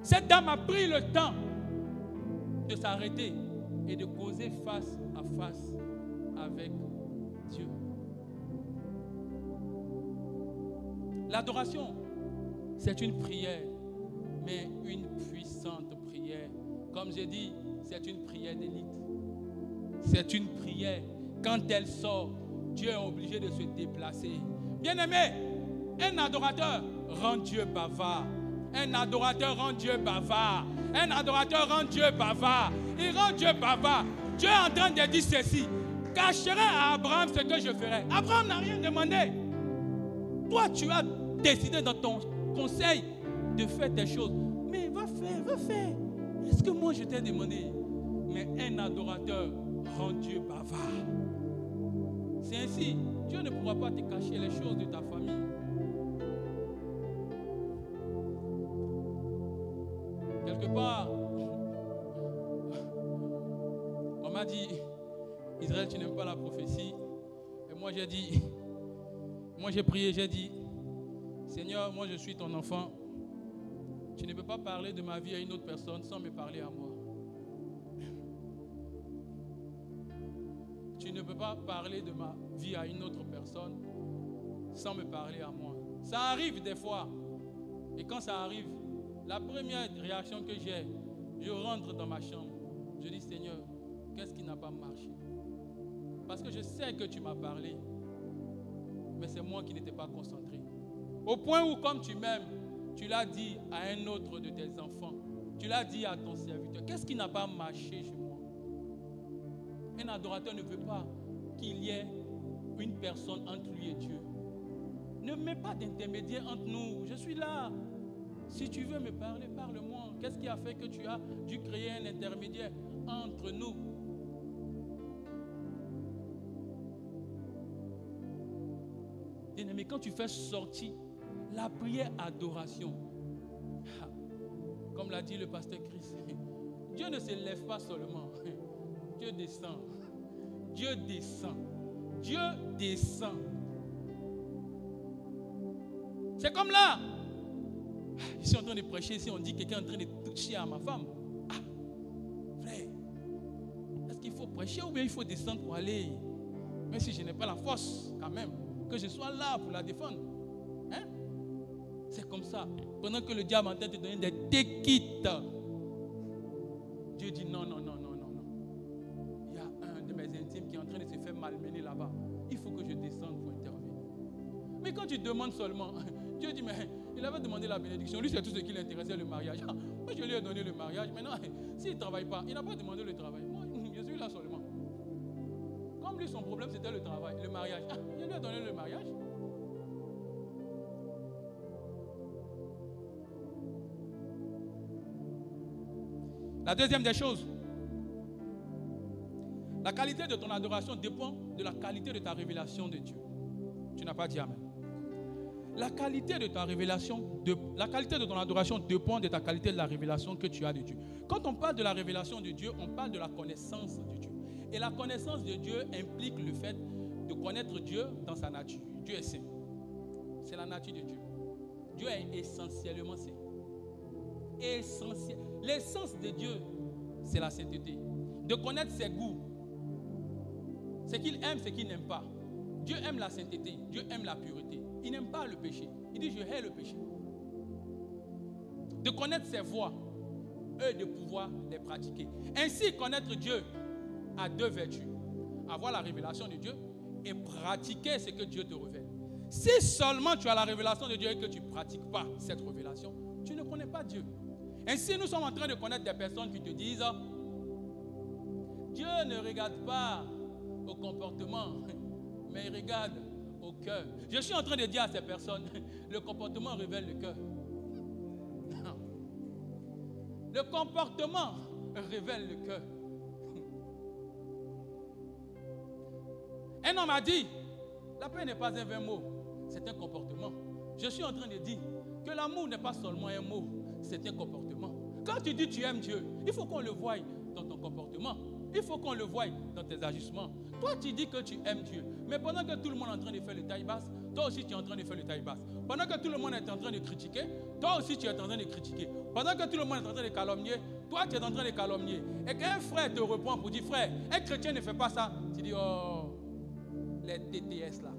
Cette dame a pris le temps de s'arrêter et de causer face à face avec Dieu. L'adoration, c'est une prière, mais une puissante prière. Comme j'ai dit, c'est une prière d'élite. C'est une prière. Quand elle sort, Dieu est obligé de se déplacer. Bien-aimé, un adorateur rend Dieu bavard. Un adorateur rend Dieu bavard. Un adorateur rend Dieu bavard. Il rend Dieu bavard. Dieu est en train de dire ceci. Cacherai à Abraham ce que je ferai. Abraham n'a rien demandé. Toi, tu as décidé dans ton conseil de faire tes choses. Mais va faire, va faire. Est-ce que moi je t'ai demandé? Mais un adorateur rend Dieu bavard. C'est ainsi. Dieu ne pourra pas te cacher les choses de ta famille. Quelque part, on m'a dit, Israël, tu n'aimes pas la prophétie. Et moi j'ai dit, moi j'ai prié, j'ai dit, Seigneur, moi je suis ton enfant. Tu ne peux pas parler de ma vie à une autre personne sans me parler à moi. Tu ne peux pas parler de ma vie à une autre personne sans me parler à moi. Ça arrive des fois. Et quand ça arrive, la première réaction que j'ai, je rentre dans ma chambre. Je dis, Seigneur, qu'est-ce qui n'a pas marché? Parce que je sais que tu m'as parlé, mais c'est moi qui n'étais pas concentré. Au point où, comme tu m'aimes, tu l'as dit à un autre de tes enfants. Tu l'as dit à ton serviteur. Qu'est-ce qui n'a pas marché chez moi? Un adorateur ne veut pas qu'il y ait une personne entre lui et Dieu. Ne mets pas d'intermédiaire entre nous. Je suis là. Si tu veux me parler, parle-moi. Qu'est-ce qui a fait que tu as dû créer un intermédiaire entre nous? Bien-aimé, quand tu fais sortir la prière adoration, comme l'a dit le pasteur Christ, Dieu ne se lève pas seulement. Dieu descend. Dieu descend. Dieu descend. C'est comme là. Je suis en train de prêcher ici, on dit que quelqu'un est en train de toucher à ma femme. Ah, frère, est-ce qu'il faut prêcher ou bien il faut descendre pour aller? Même si je n'ai pas la force, quand même, que je sois là pour la défendre. Hein? C'est comme ça. Pendant que le diable est en train de te donner des déquites, Dieu dit non, non, non, non, non, non. Il y a un de mes intimes qui est en train de se faire malmener là-bas. Il faut que je descende pour intervenir. Mais quand tu demandes seulement, Dieu dit, mais il avait demandé la bénédiction. Lui, c'est tout ce qui l'intéressait, le mariage. Moi, je lui ai donné le mariage. Maintenant, s'il ne travaille pas, il n'a pas demandé le travail. Moi, je suis là seulement. Comme lui, son problème, c'était le travail, le mariage. Je lui ai donné le mariage. La deuxième des choses, la qualité de ton adoration dépend de la qualité de ta révélation de Dieu. Tu n'as pas dit amen. La qualité de ta révélation, la qualité de ton adoration dépend de ta qualité de la révélation que tu as de Dieu. Quand on parle de la révélation de Dieu, on parle de la connaissance de Dieu. Et la connaissance de Dieu implique le fait de connaître Dieu dans sa nature. Dieu est saint. C'est la nature de Dieu. Dieu est essentiellement saint. L'essence de Dieu, c'est la sainteté. De connaître ses goûts. Ce qu'il aime, ce qu'il n'aime pas. Dieu aime la sainteté. Dieu aime la pureté. Il n'aime pas le péché. Il dit, je hais le péché. De connaître ses voies. et de pouvoir les pratiquer. Ainsi, connaître Dieu a deux vertus. Avoir la révélation de Dieu et pratiquer ce que Dieu te révèle. Si seulement tu as la révélation de Dieu et que tu ne pratiques pas cette révélation, tu ne connais pas Dieu. Ainsi, nous sommes en train de connaître des personnes qui te disent Dieu ne regarde pas au comportement, mais il regarde au cœur. Je suis en train de dire à ces personnes, le comportement révèle le cœur. Le comportement révèle le cœur. Un homme a dit, la paix n'est pas un vain mot, c'est un comportement. Je suis en train de dire que l'amour n'est pas seulement un mot, c'est un comportement. Quand tu dis tu aimes Dieu, il faut qu'on le voie dans ton comportement. Il faut qu'on le voie dans tes agissements. Toi, tu dis que tu aimes Dieu, mais pendant que tout le monde est en train de faire le taille basse, toi aussi tu es en train de faire le taille basse. Pendant que tout le monde est en train de critiquer, toi aussi tu es en train de critiquer. Pendant que tout le monde est en train de calomnier, toi tu es en train de calomnier. Et qu'un frère te reprend pour dire, frère, un chrétien ne fait pas ça. Tu dis, oh, les TTS là,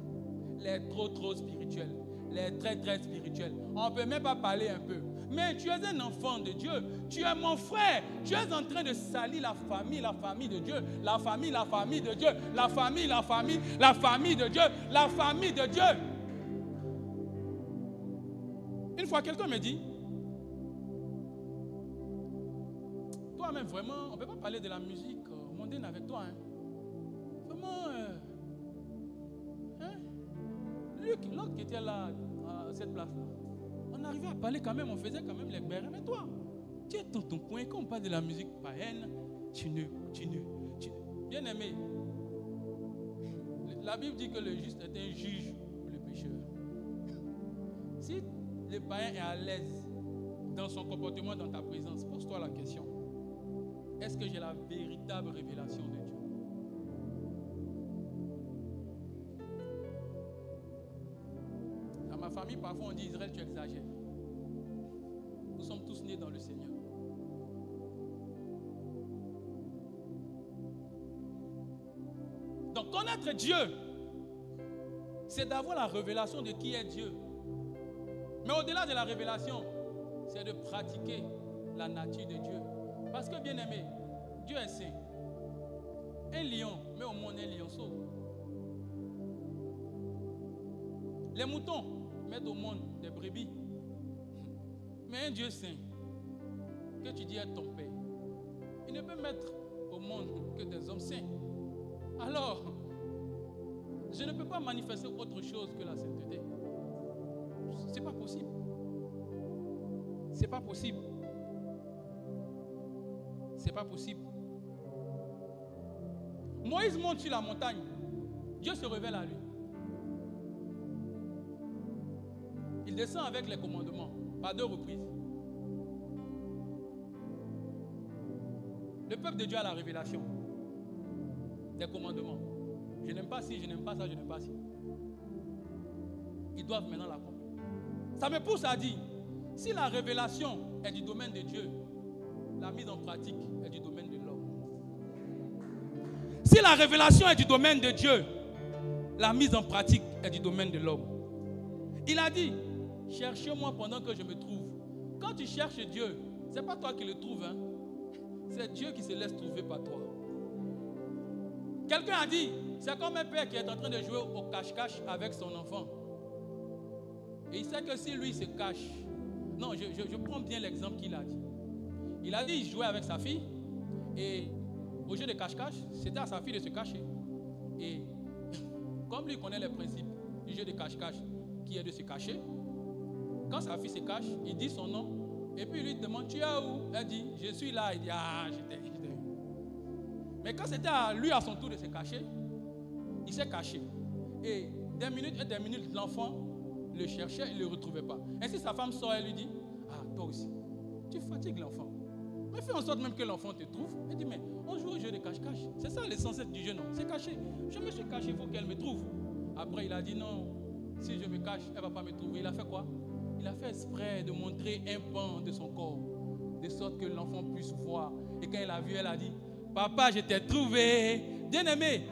les trop spirituels, les très spirituels. On ne peut même pas parler un peu. Mais tu es un enfant de Dieu. Tu es mon frère. Tu es en train de salir la famille de Dieu. La famille de Dieu. La famille de Dieu. La famille de Dieu. Une fois, quelqu'un me dit, toi-même, vraiment, on ne peut pas parler de la musique mondaine avec toi. Hein. Vraiment, Luc, l'autre qui était là, à cette place-là, on arrivait à parler quand même, on faisait quand même les bérets. Mais toi, tu es dans ton coin, quand on parle de la musique païenne, bien aimé, la Bible dit que le juste est un juge pour le pécheur. Si le païen est à l'aise dans son comportement, dans ta présence, pose-toi la question. Est-ce que j'ai la véritable révélation de Dieu? Dans ma famille, parfois on dit Israël, tu exagères. Nous sommes tous nés dans le Seigneur. Donc connaître Dieu, c'est d'avoir la révélation de qui est Dieu. Mais au-delà de la révélation, c'est de pratiquer la nature de Dieu. Parce que bien aimé, Dieu est saint. Un lion met au monde un lionceau. Les moutons mettent au monde des brebis. Mais un Dieu saint, que tu dis est ton Père, il ne peut mettre au monde que des hommes saints. Alors, je ne peux pas manifester autre chose que la sainteté. C'est pas possible. C'est pas possible. C'est pas possible. Moïse monte sur la montagne. Dieu se révèle à lui. Il descend avec les commandements, par 2 reprises. Le peuple de Dieu a la révélation des commandements. Je n'aime pas ci, je n'aime pas ça, je n'aime pas ci. Ils doivent maintenant l'accomplir. Ça me pousse à dire, si la révélation est du domaine de Dieu, la mise en pratique est du domaine de l'homme. Si la révélation est du domaine de Dieu, la mise en pratique est du domaine de l'homme. Il a dit, cherchez-moi pendant que je me trouve. Quand tu cherches Dieu, ce n'est pas toi qui le trouves, hein? C'est Dieu qui se laisse trouver par toi. Quelqu'un a dit, c'est comme un père qui est en train de jouer au cache-cache avec son enfant. Et il sait que si lui se cache, non, je prends bien l'exemple qu'il a dit. Il a dit, il jouait avec sa fille, et au jeu de cache-cache, c'était à sa fille de se cacher. Et comme lui connaît les principes du jeu de cache-cache, qui est de se cacher, quand sa fille se cache, il dit son nom, et puis il lui demande, tu es où? Elle dit, je suis là. Il dit, ah, j'étais vu. Mais quand c'était à lui à son tour de se cacher, il s'est caché. Et des minutes, l'enfant le cherchait, il ne le retrouvait pas. Ainsi, sa femme sort et lui dit, ah, toi aussi, tu fatigues l'enfant. Mais fais en sorte même que l'enfant te trouve. Elle dit, mais on joue au jeu de cache-cache. C'est ça l'essentiel du jeu, non? C'est caché. Je me suis caché, il faut qu'elle me trouve. Après, il a dit, non, si je me cache, elle ne va pas me trouver. Il a fait quoi? Il a fait exprès de montrer un pan de son corps, de sorte que l'enfant puisse voir. Et quand elle a vu, elle a dit, papa, je t'ai trouvé. Bien-aimé,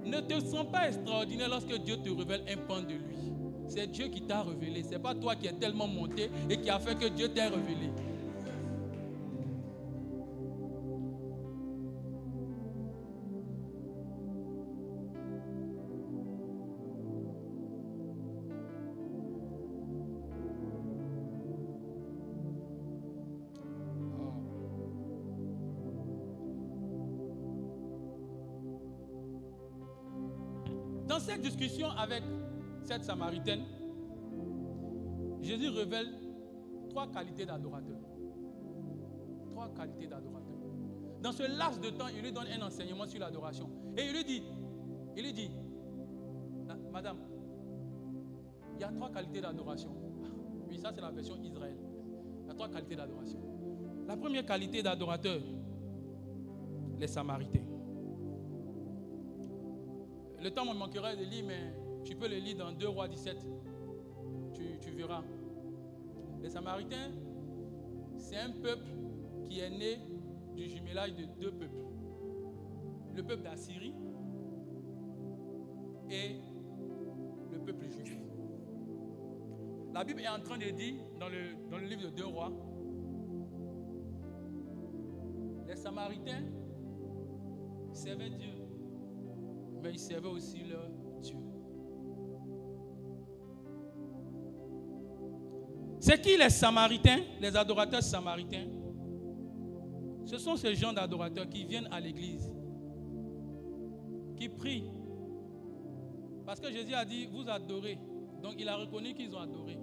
ne te sens pas extraordinaire lorsque Dieu te révèle un pan de lui. C'est Dieu qui t'a révélé. Ce n'est pas toi qui es tellement monté et qui a fait que Dieu t'ait révélé. Dans cette discussion avec cette Samaritaine, Jésus révèle 3 qualités d'adorateur. 3 qualités d'adorateur. Dans ce laps de temps, il lui donne un enseignement sur l'adoration. Et il lui dit, Madame, il y a 3 qualités d'adoration. Oui, ça c'est la version Israël. Il y a 3 qualités d'adoration. La première qualité d'adorateur, les Samaritains. Le temps me manquerait de lire, mais tu peux le lire dans 2 Rois 17. Tu verras. Les Samaritains, c'est un peuple qui est né du jumelage de 2 peuples. Le peuple d'Assyrie et le peuple juif. La Bible est en train de dire, dans le livre de 2 Rois, les Samaritains servaient Dieu, mais ils servaient aussi leur Dieu. C'est qui les Samaritains, les adorateurs samaritains? Ce sont ces gens d'adorateurs qui viennent à l'église, qui prient. Parce que Jésus a dit, vous adorez. Donc il a reconnu qu'ils ont adoré.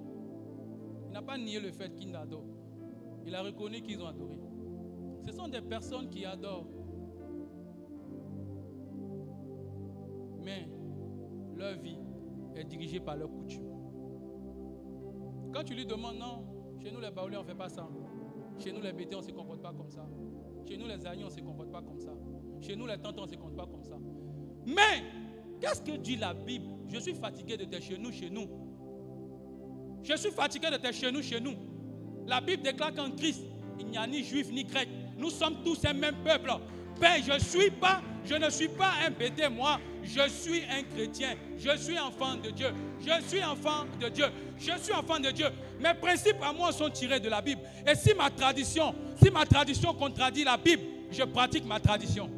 Il n'a pas nié le fait qu'ils adorent. Il a reconnu qu'ils ont adoré. Ce sont des personnes qui adorent. Mais leur vie est dirigée par leurs coutumes. Quand tu lui demandes, non, chez nous les Baoulés on ne fait pas ça. Chez nous les Bétés on ne se comporte pas comme ça. Chez nous les Agneaux on ne se comporte pas comme ça. Chez nous les Tantes on ne se comporte pas comme ça. Mais, qu'est-ce que dit la Bible? Je suis fatigué de tes chez nous, chez nous. Je suis fatigué de tes chez nous. La Bible déclare qu'en Christ, il n'y a ni juif ni grec. Nous sommes tous un même peuple. Ben, je ne suis pas un Bété, moi. Je suis un chrétien. Je suis enfant de Dieu. Je suis enfant de Dieu. Je suis enfant de Dieu. Mes principes à moi sont tirés de la Bible. Et si ma tradition contredit la Bible, je pratique ma tradition.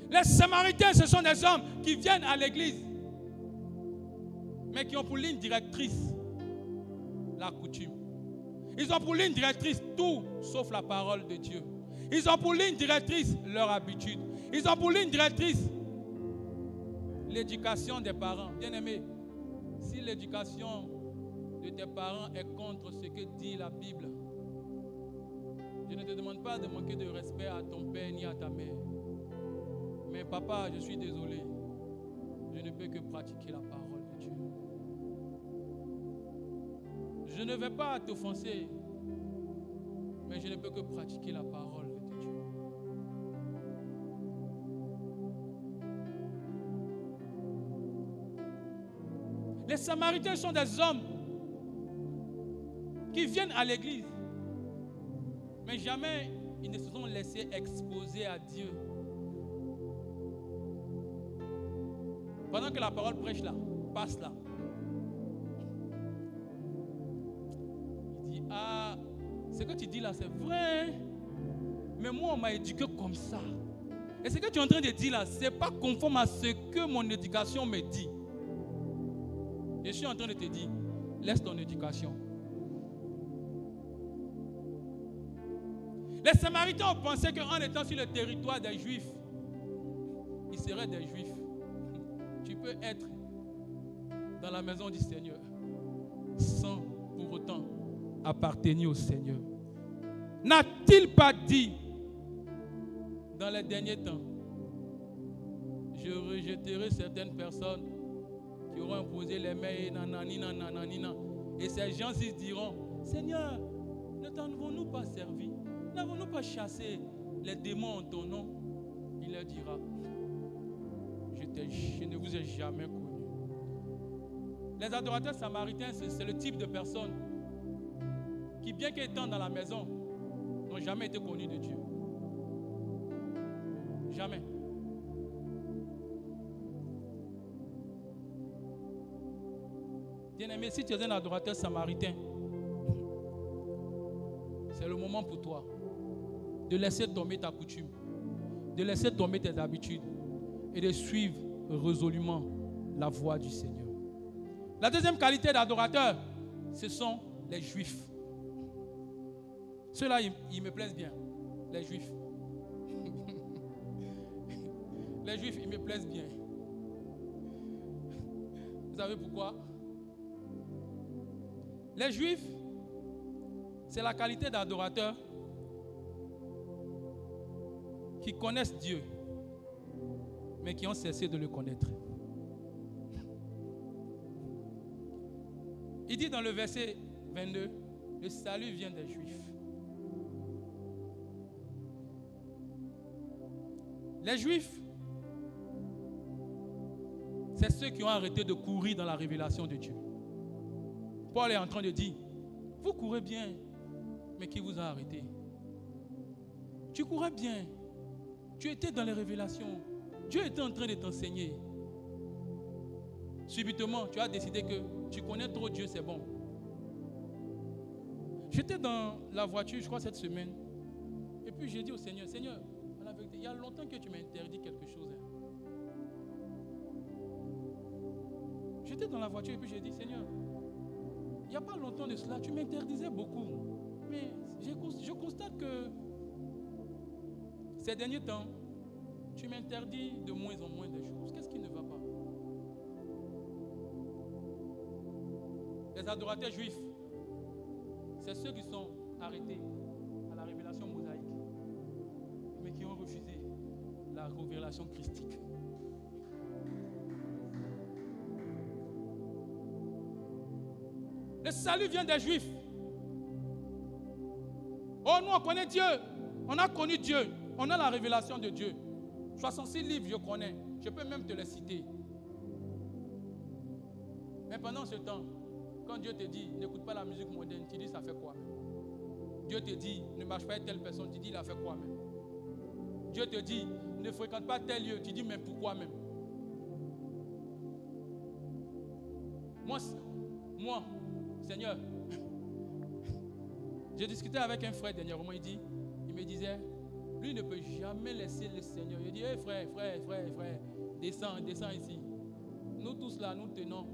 Les Samaritains, ce sont des hommes qui viennent à l'église, mais qui ont pour ligne directrice la coutume. Ils ont pour ligne directrice tout sauf la parole de Dieu. Ils ont pour ligne directrice leur habitude. Ils ont pour ligne directrice l'éducation des parents. Bien-aimé, si l'éducation de tes parents est contre ce que dit la Bible, je ne te demande pas de manquer de respect à ton père ni à ta mère. Mais papa, je suis désolé. Je ne peux que pratiquer la parole de Dieu. Je ne vais pas t'offenser, mais je ne peux que pratiquer la parole de Dieu. Les Samaritains sont des hommes qui viennent à l'église, mais jamais ils ne se sont laissés exposer à Dieu. Pendant que la parole prêche là, passe là. Il dit, ah, ce que tu dis là, c'est vrai. Mais moi, on m'a éduqué comme ça. Et ce que tu es en train de dire là, ce n'est pas conforme à ce que mon éducation me dit. Je suis en train de te dire, laisse ton éducation. Les Samaritains ont pensé qu'en étant sur le territoire des Juifs, ils seraient des Juifs. Tu peux être dans la maison du Seigneur sans pour autant appartenir au Seigneur. N'a-t-il pas dit dans les derniers temps, je rejetterai certaines personnes qui auront imposé les mains et nananina. Et ces gens se diront, Seigneur, ne t'en-nous pas servi? N'avons-nous pas chassé les démons en ton nom? Il leur dira, je ne vous ai jamais connu. Les adorateurs samaritains, c'est le type de personnes qui, bien qu'étant dans la maison, n'ont jamais été connus de Dieu. Jamais. Bien-aimé, si tu es un adorateur samaritain, c'est le moment pour toi de laisser tomber ta coutume, de laisser tomber tes habitudes et de suivre résolument la voie du Seigneur. La deuxième qualité d'adorateur, ce sont les Juifs. Ceux-là, ils me plaisent bien. Les Juifs. Les Juifs, ils me plaisent bien. Vous savez pourquoi? Les Juifs, c'est la qualité d'adorateurs qui connaissent Dieu, mais qui ont cessé de le connaître. Il dit dans le verset 22, le salut vient des Juifs. Les Juifs, c'est ceux qui ont arrêté de courir dans la révélation de Dieu. Paul est en train de dire, vous courez bien, mais qui vous a arrêté? Tu courais bien, tu étais dans les révélations, Dieu était en train de t'enseigner. Subitement, tu as décidé que tu connais trop Dieu, c'est bon. J'étais dans la voiture, je crois, cette semaine. Et puis j'ai dit au Seigneur, Seigneur, à la vérité, il y a longtemps que tu m'as interdit quelque chose. J'étais dans la voiture et puis j'ai dit, Seigneur, il n'y a pas longtemps de cela, tu m'interdisais beaucoup. Mais je constate que ces derniers temps, tu m'interdis de moins en moins des choses. Qu'est-ce qui ne va pas? Les adorateurs juifs, c'est ceux qui sont arrêtés à la révélation mosaïque, mais qui ont refusé la révélation christique. Le salut vient des Juifs. Oh, nous on connaît Dieu. On a connu Dieu. On a la révélation de Dieu. 66 livres, je connais. Je peux même te les citer. Mais pendant ce temps, quand Dieu te dit, n'écoute pas la musique moderne, tu dis, ça fait quoi? Dieu te dit, ne marche pas avec telle personne, tu dis, il a fait quoi même? Dieu te dit, ne fréquente pas tel lieu, tu dis, mais pourquoi même? Moi, Seigneur, j'ai discuté avec un frère dernièrement, il me disait, lui ne peut jamais laisser le Seigneur. Il dit, hey, frère, descends ici. Nous tous là, nous tenons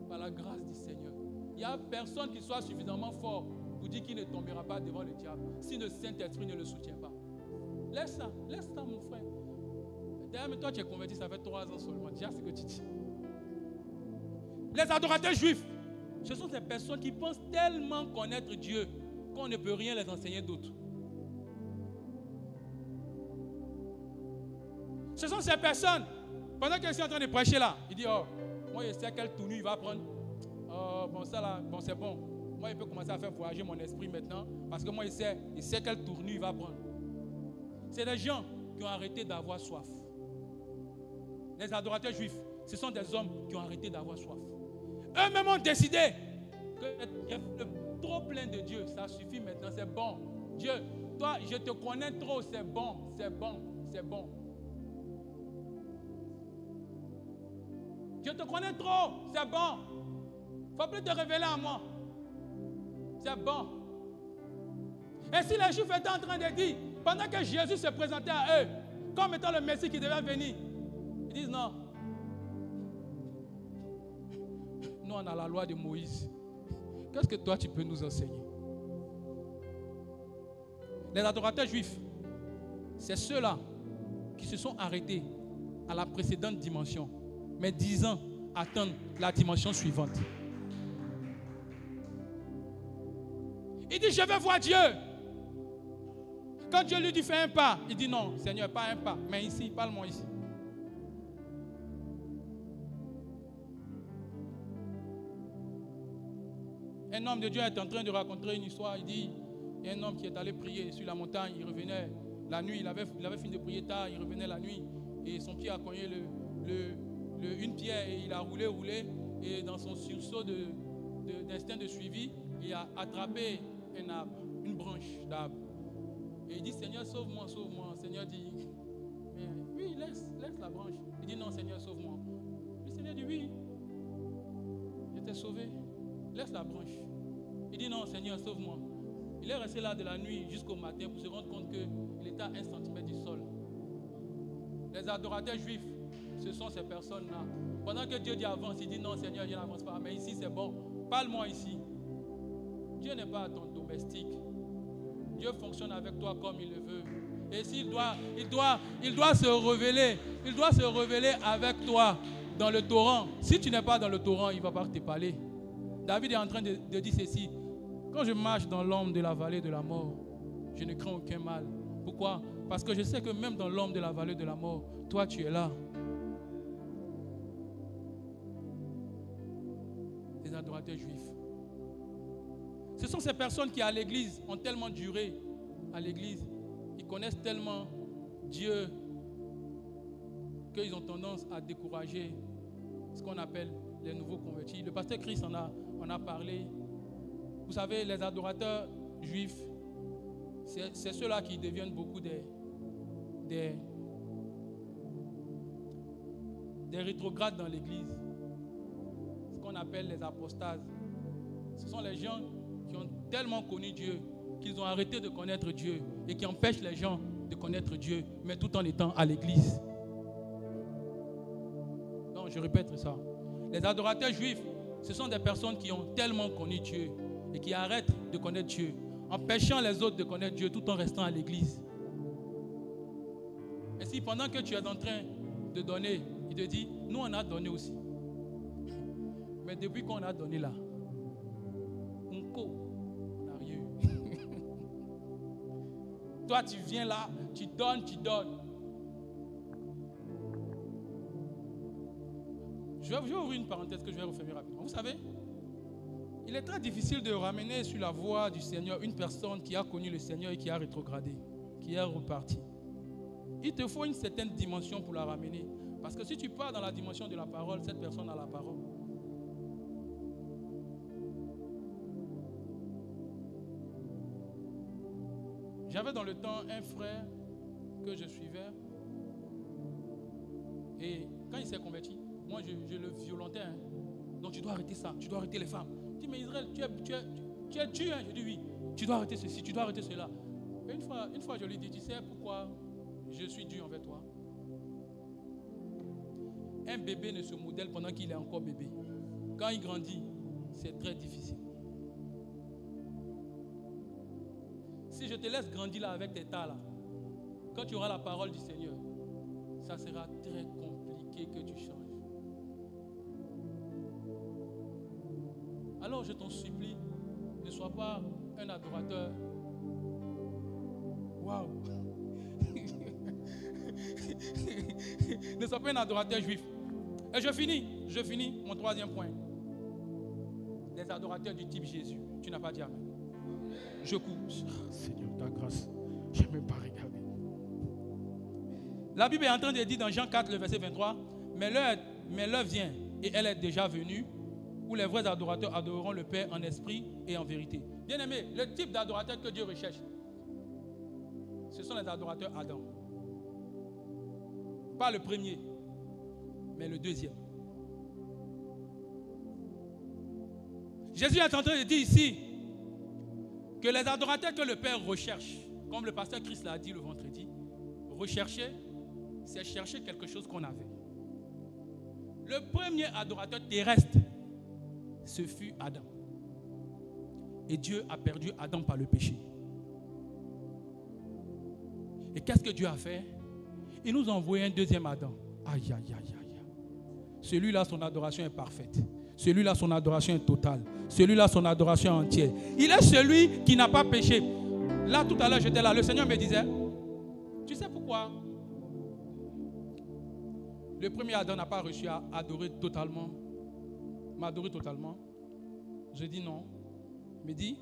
par la grâce du Seigneur. Il n'y a personne qui soit suffisamment fort pour dire qu'il ne tombera pas devant le diable si le Saint-Esprit ne le soutient pas. Laisse ça mon frère. D'ailleurs, mais toi tu es converti, ça fait 3 ans seulement. Déjà ce que tu dis. Les adorateurs juifs, ce sont ces personnes qui pensent tellement connaître Dieu qu'on ne peut rien les enseigner d'autre. Ce sont ces personnes, pendant que je suis en train de prêcher là, il dit, oh, moi je sais quelle tournure il va prendre. Oh, bon ça là, bon c'est bon. Moi il peut commencer à faire voyager mon esprit maintenant, parce que moi il sait quelle tournure il va prendre. C'est des gens qui ont arrêté d'avoir soif. Les adorateurs juifs, ce sont des hommes qui ont arrêté d'avoir soif. Eux-mêmes ont décidé que le trop plein de Dieu, ça suffit maintenant, c'est bon. Dieu, toi, je te connais trop, c'est bon. Je te connais trop, c'est bon. Il ne faut plus te révéler à moi. C'est bon. Et si les Juifs étaient en train de dire, pendant que Jésus se présentait à eux, comme étant le Messie qui devait venir, ils disent non. Nous, on a la loi de Moïse. Qu'est-ce que toi, tu peux nous enseigner? Les adorateurs juifs, c'est ceux-là qui se sont arrêtés à la précédente dimension, mais 10 ans attendent la dimension suivante. Il dit, je vais voir Dieu. Quand Dieu lui dit, fais un pas, il dit non, Seigneur, pas un pas, mais ici, parle-moi ici. Un homme de Dieu est en train de raconter une histoire. Il dit, il y a un homme qui est allé prier sur la montagne. Il revenait la nuit. Il avait fini de prier tard. Il revenait la nuit. Et son pied a cogné une pierre. Et il a roulé. Et dans son sursaut d'instinct de suivi, il a attrapé un arbre, une branche d'arbre. Et il dit, Seigneur, sauve-moi. Seigneur dit, oui, laisse la branche. Il dit, non, Seigneur, sauve-moi. Le Seigneur dit, oui, je t'ai sauvé. Laisse la branche. Il dit non, Seigneur, sauve-moi. Il est resté là de la nuit jusqu'au matin pour se rendre compte qu'il était à 1 centimètre du sol. Les adorateurs juifs, ce sont ces personnes-là. Pendant que Dieu dit avance, il dit non, Seigneur, je n'avance pas. Mais ici, c'est bon. Parle-moi ici. Dieu n'est pas ton domestique. Dieu fonctionne avec toi comme il le veut. Et s'il doit se révéler avec toi. dans le torrent. Si tu n'es pas dans le torrent, il ne va pas te parler. David est en train de dire ceci. Quand je marche dans l'ombre de la vallée de la mort, je ne crains aucun mal. Pourquoi? Parce que je sais que même dans l'ombre de la vallée de la mort, toi tu es là. Les adorateurs juifs. Ce sont ces personnes qui à l'église ont tellement duré à l'église. Ils connaissent tellement Dieu qu'ils ont tendance à décourager ce qu'on appelle les nouveaux convertis. Le pasteur Christ en a parlé. Vous savez, les adorateurs juifs, c'est ceux-là qui deviennent beaucoup des rétrogrades dans l'église. Ce qu'on appelle les apostases. Ce sont les gens qui ont tellement connu Dieu qu'ils ont arrêté de connaître Dieu et qui empêchent les gens de connaître Dieu, mais tout en étant à l'église. Non, je répète ça. Les adorateurs juifs, ce sont des personnes qui ont tellement connu Dieu et qui arrêtent de connaître Dieu, empêchant les autres de connaître Dieu tout en restant à l'église. Et si pendant que tu es en train de donner, il te dit, nous on a donné aussi. Mais depuis qu'on a donné là, on n'a rien eu. Toi tu viens là, tu donnes. Je vais ouvrir une parenthèse que je vais refermer rapidement. Vous savez, il est très difficile de ramener sur la voie du Seigneur une personne qui a connu le Seigneur et qui a rétrogradé, qui est reparti. Il te faut une certaine dimension pour la ramener. Parce que si tu pars dans la dimension de la parole, cette personne a la parole. J'avais dans le temps un frère que je suivais. Et quand il s'est converti, moi je le violentais. Hein. Donc tu dois arrêter ça, tu dois arrêter les femmes. Je dis, mais Israël, tu es Dieu. Hein. Je dis oui, tu dois arrêter ceci, tu dois arrêter cela. Et une fois je lui ai dit, tu sais pourquoi je suis Dieu envers toi? Un bébé ne se modèle pendant qu'il est encore bébé. Quand il grandit, c'est très difficile. Si je te laisse grandir là avec tes tas là, quand tu auras la parole du Seigneur, ça sera très compliqué que tu changes. Alors je t'en supplie, ne sois pas un adorateur. Waouh! Ne sois pas un adorateur juif. Et je finis mon troisième point. Les adorateurs du type Jésus. Tu n'as pas dit amen. Je coupe. Seigneur, ta grâce, je n'ai même pas regardé. La Bible est en train de dire dans Jean 4, le verset 23, mais l'heure vient, et elle est déjà venue, où les vrais adorateurs adoreront le Père en esprit et en vérité. Bien aimé, le type d'adorateur que Dieu recherche, ce sont les adorateurs Adam. Pas le premier, mais le deuxième. Jésus est en train de dire ici que les adorateurs que le Père recherche, comme le pasteur Christ l'a dit le vendredi, rechercher, c'est chercher quelque chose qu'on avait. Le premier adorateur terrestre, ce fut Adam. Et Dieu a perdu Adam par le péché. Et qu'est-ce que Dieu a fait? Il nous a envoyé un deuxième Adam. Aïe, aïe, aïe, aïe. Celui-là, son adoration est parfaite. Celui-là, son adoration est totale. Celui-là, son adoration est entière. Il est celui qui n'a pas péché. Là, tout à l'heure, j'étais là. Le Seigneur me disait, tu sais pourquoi le premier Adam n'a pas réussi à adorer totalement, m'adorer totalement? Je dis non. Il me dit,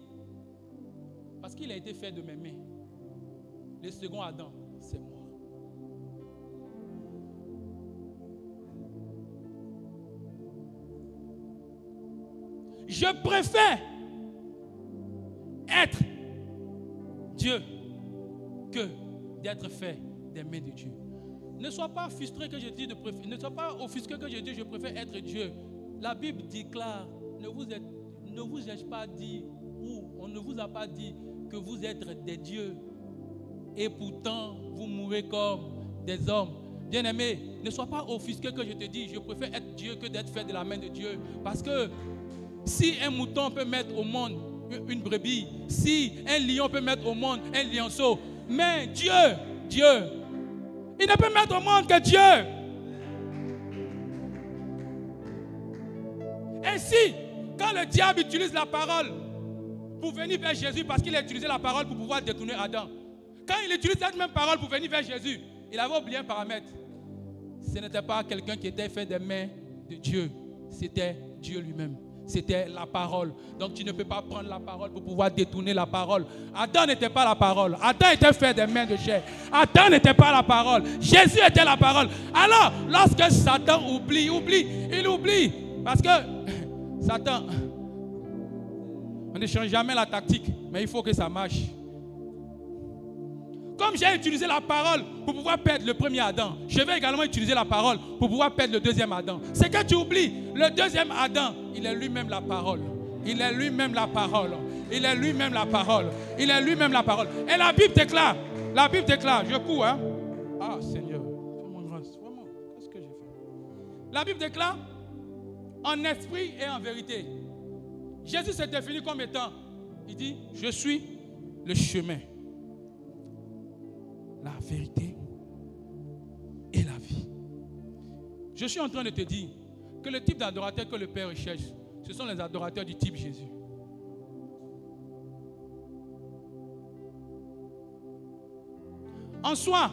parce qu'il a été fait de mes mains. Le second Adam, c'est moi. Je préfère être Dieu que d'être fait des mains de Dieu. Ne sois pas frustré que je dis de préférer, ne sois pas offusqué que je dis je préfère être Dieu. La Bible déclare, ne vous ai-je pas dit, ou on ne vous a pas dit que vous êtes des dieux et pourtant vous mourrez comme des hommes. Bien-aimé, ne sois pas offusqué que je te dis je préfère être Dieu que d'être fait de la main de Dieu. Parce que si un mouton peut mettre au monde une brebis, si un lion peut mettre au monde un lionceau, mais Dieu, il ne peut mettre au monde que Dieu. Ainsi, quand le diable utilise la parole pour venir vers Jésus, parce qu'il a utilisé la parole pour pouvoir détourner Adam, quand il utilise cette même parole pour venir vers Jésus, il avait oublié un paramètre. Ce n'était pas quelqu'un qui était fait des mains de Dieu, c'était Dieu lui-même. C'était la parole. Donc tu ne peux pas prendre la parole pour pouvoir détourner la parole. Adam n'était pas la parole. Adam était fait des mains de chair. Adam n'était pas la parole. Jésus était la parole. Alors, lorsque Satan il oublie. Parce que Satan, on ne change jamais la tactique, mais il faut que ça marche. Comme j'ai utilisé la parole pour pouvoir perdre le premier Adam, je vais également utiliser la parole pour pouvoir perdre le deuxième Adam. C'est que tu oublies, le deuxième Adam, il est lui-même la parole. Il est lui-même la parole. Il est lui-même la parole. Il est lui-même la parole. Et la Bible déclare, je cours, hein. Ah Seigneur, fais-moi grâce, vraiment, qu'est-ce que j'ai fait? La Bible déclare, en esprit et en vérité. Jésus s'est défini comme étant, il dit, je suis le chemin, la vérité et la vie. Je suis en train de te dire que le type d'adorateur que le Père recherche, ce sont les adorateurs du type Jésus. En soi,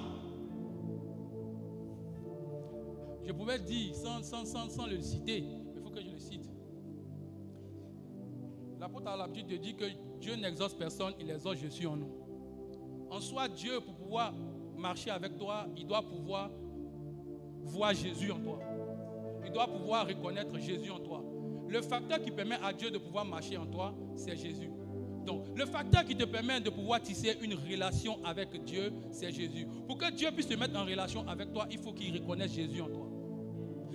je pouvais dire sans le citer, il faut que je le cite. L'apôtre a l'habitude de dire que Dieu n'exauce personne, il exauce Jésus en nous. En soi, Dieu, pour pouvoir marcher avec toi, il doit pouvoir voir Jésus en toi. Il doit pouvoir reconnaître Jésus en toi. Le facteur qui permet à Dieu de pouvoir marcher en toi, c'est Jésus. Donc, le facteur qui te permet de pouvoir tisser une relation avec Dieu, c'est Jésus. Pour que Dieu puisse se mettre en relation avec toi, il faut qu'il reconnaisse Jésus en toi.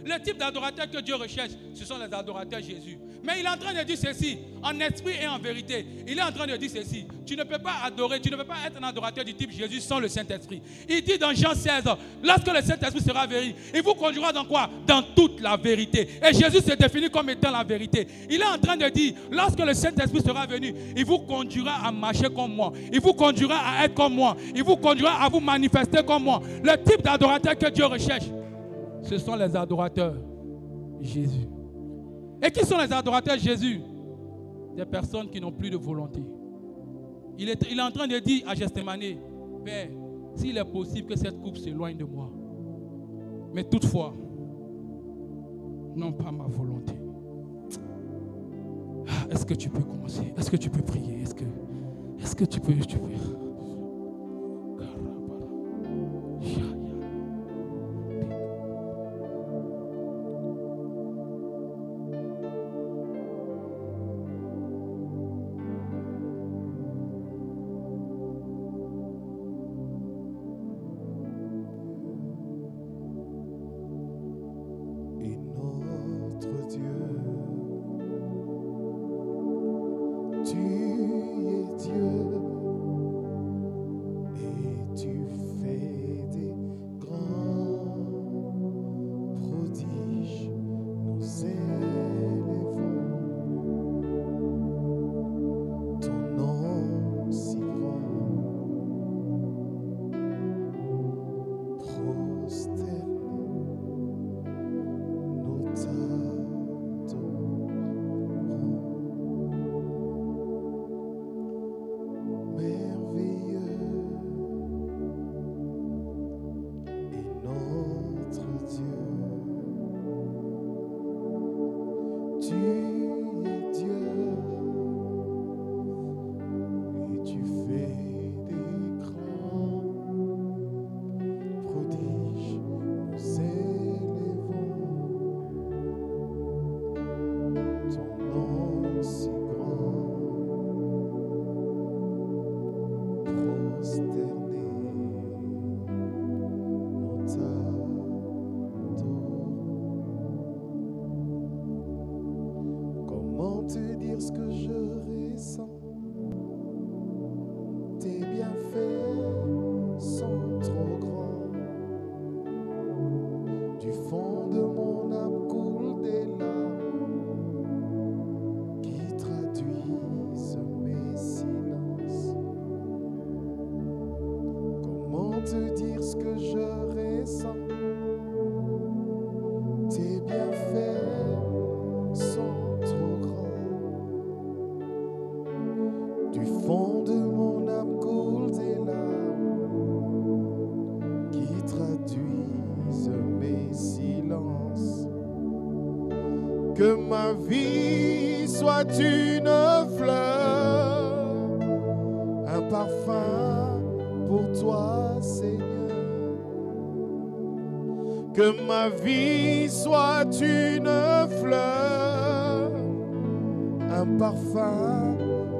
Le type d'adorateur que Dieu recherche, ce sont les adorateurs Jésus. Mais il est en train de dire ceci, en esprit et en vérité. Il est en train de dire ceci, tu ne peux pas adorer, tu ne peux pas être un adorateur du type Jésus sans le Saint-Esprit. Il dit dans Jean 16, lorsque le Saint-Esprit sera vérifié, il vous conduira dans quoi? Dans toute la vérité. Et Jésus se définit comme étant la vérité. Il est en train de dire, lorsque le Saint-Esprit sera venu, il vous conduira à marcher comme moi. Il vous conduira à être comme moi. Il vous conduira à vous manifester comme moi. Le type d'adorateur que Dieu recherche, ce sont les adorateurs Jésus. Et qui sont les adorateurs Jésus? Des personnes qui n'ont plus de volonté. Il est en train de dire à Gethsémane, Père, s'il est possible que cette coupe s'éloigne de moi, mais toutefois, non pas ma volonté. Est-ce que tu peux commencer? Est-ce que tu peux prier? Est-ce que tu peux... Du fond de mon âme coulent des larmes qui traduisent mes silences. Que ma vie soit une fleur, un parfum pour toi, Seigneur. Que ma vie soit une fleur, un parfum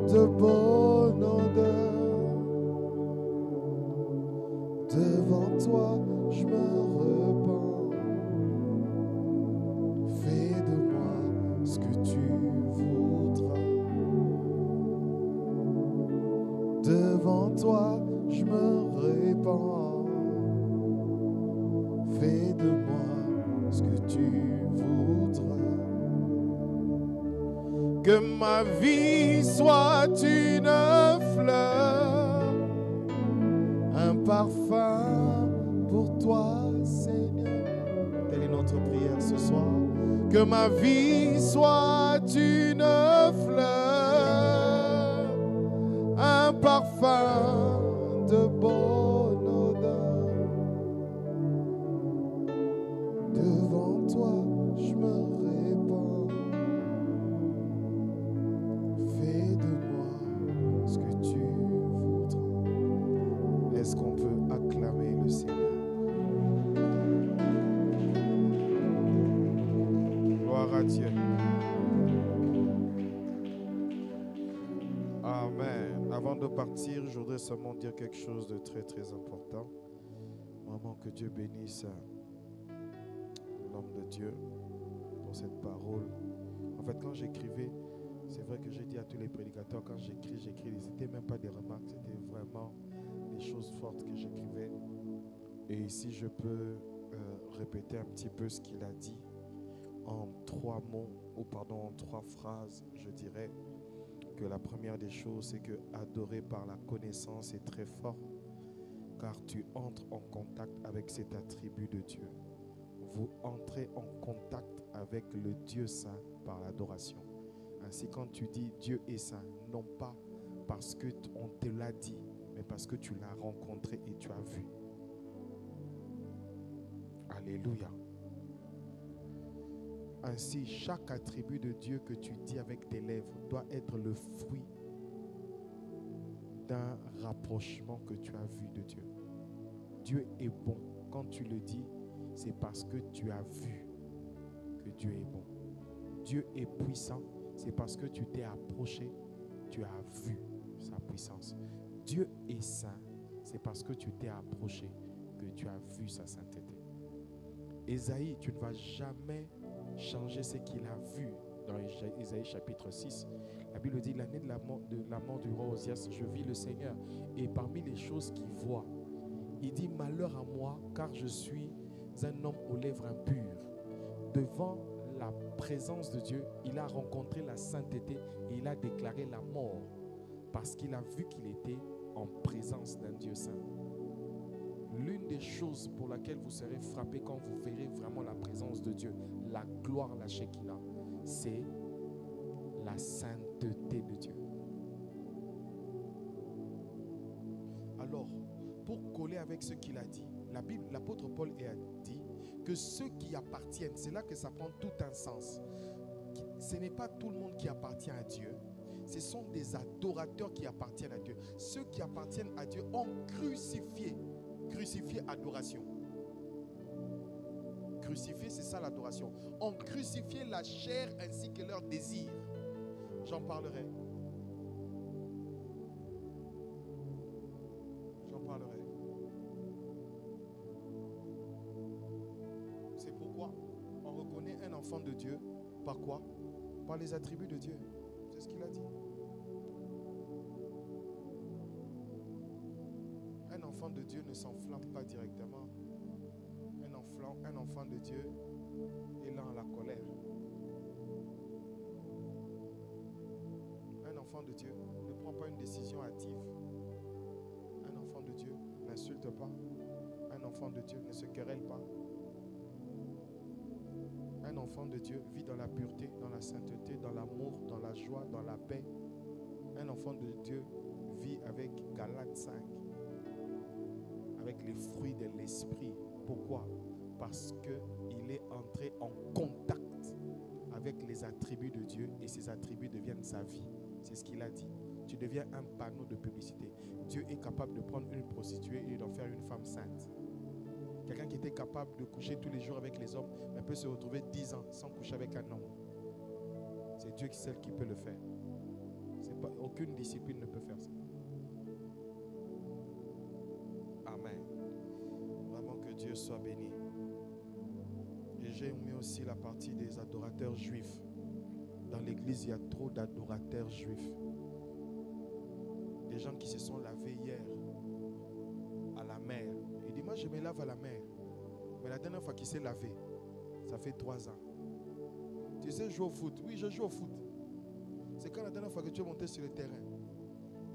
de bonne odeur. Devant toi, je me repens. Fais de moi ce que tu voudras. Devant toi, je me répands. Fais de moi ce que tu voudras. Que ma vie soit une fleur, un parfum pour toi, Seigneur. Telle est notre prière ce soir. Que ma vie soit une fleur, un parfum de bonne odeur. Devant toi, je me répands. Fais de moi ce que tu voudras. Est-ce qu'on peut acclamer le Seigneur? Gloire à Dieu. Amen. Avant de partir, je voudrais seulement dire quelque chose de très très important. Maman, que Dieu bénisse l'homme de Dieu pour cette parole. En fait, quand j'écrivais, c'est vrai que j'ai dit à tous les prédicateurs, quand j'écris, n'était même pas des remarques, c'était vraiment des choses fortes que j'écrivais. Et ici, je peux répéter un petit peu ce qu'il a dit en 3 mots, ou pardon, en 3 phrases. Je dirais que la première des choses, c'est que adorer par la connaissance est très fort, car tu entres en contact avec cet attribut de Dieu. Vous entrez en contact avec le Dieu saint par l'adoration. Ainsi, quand tu dis Dieu est saint, non pas parce qu'on te l'a dit, mais parce que tu l'as rencontré et tu as vu. Alléluia. Ainsi, chaque attribut de Dieu que tu dis avec tes lèvres doit être le fruit d'un rapprochement que tu as vu de Dieu. Dieu est bon. Quand tu le dis, c'est parce que tu as vu que Dieu est bon. Dieu est puissant, c'est parce que tu t'es approché, tu as vu sa puissance. Dieu est saint, c'est parce que tu t'es approché que tu as vu sa sainteté. Ésaïe, tu ne vas jamais changer ce qu'il a vu dans Ésaïe chapitre 6. La Bible dit, l'année de la mort du roi Osias, je vis le Seigneur. Et parmi les choses qu'il voit, il dit, malheur à moi, car je suis un homme aux lèvres impures. Devant la présence de Dieu, il a rencontré la sainteté et il a déclaré la mort parce qu'il a vu qu'il était en présence d'un Dieu saint. L'une des choses pour laquelle vous serez frappé quand vous verrez vraiment la présence de Dieu, la gloire, la Shekinah, c'est la sainteté de Dieu. Alors, pour coller avec ce qu'il a dit, la Bible, l'apôtre Paul a dit que ceux qui appartiennent, c'est là que ça prend tout un sens. Ce n'est pas tout le monde qui appartient à Dieu. Ce sont des adorateurs qui appartiennent à Dieu. Ceux qui appartiennent à Dieu ont crucifié adoration. Crucifier, c'est ça l'adoration. Ont crucifié la chair ainsi que leurs désirs. J'en parlerai. C'est pourquoi on reconnaît un enfant de Dieu. Par quoi? Par les attributs de Dieu. C'est ce qu'il a dit. Un enfant de Dieu ne s'enflamme pas directement. Un enfant de Dieu est lent à la colère. Un enfant de Dieu ne prend pas une décision hâtive. Un enfant de Dieu n'insulte pas. Un enfant de Dieu ne se querelle pas. Un enfant de Dieu vit dans la pureté, dans la sainteté, dans l'amour, dans la joie, dans la paix. Un Un enfant de Dieu vit avec Galates 5, avec les fruits de l'esprit. Pourquoi? Parce qu'il est entré en contact avec les attributs de Dieu et ces attributs deviennent sa vie. C'est ce qu'il a dit. Tu deviens un panneau de publicité. Dieu est capable de prendre une prostituée et d'en faire une femme sainte. Quelqu'un qui était capable de coucher tous les jours avec les hommes, mais peut se retrouver 10 ans sans coucher avec un homme. C'est Dieu seul qui peut le faire. Aucune discipline ne peut faire ça. Amen. Vraiment que Dieu soit béni. Et j'ai mis aussi la partie des adorateurs juifs. Dans l'église, il y a trop d'adorateurs juifs. Des gens qui se sont lavés hier à la mer. Il dit, moi je me lave à la mer. Mais la dernière fois qu'il s'est lavé, ça fait 3 ans. Tu sais jouer au foot? Oui, je joue au foot. C'est quand la dernière fois que tu es monté sur le terrain?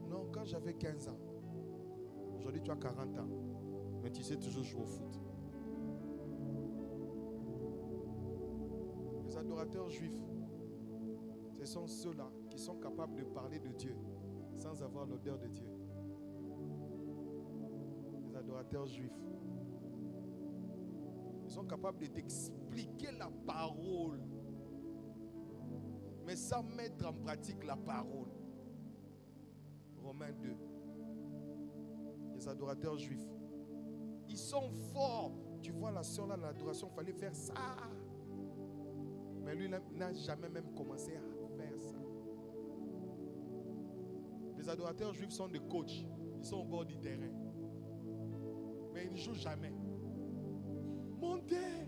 Non, quand j'avais 15 ans. Aujourd'hui, tu as 40 ans. Mais tu sais toujours jouer au foot. Les adorateurs juifs, ce sont ceux-là qui sont capables de parler de Dieu sans avoir l'odeur de Dieu. Les adorateurs juifs. Ils sont capables de t'expliquer la parole, mais sans mettre en pratique la parole. Romains 2. Les adorateurs juifs. Ils sont forts. Tu vois la soeur là, l'adoration, il fallait faire ça. Mais lui n'a jamais même commencé à faire ça. Les adorateurs juifs sont des coachs. Ils sont au bord du terrain. Mais ils ne jouent jamais. Montez.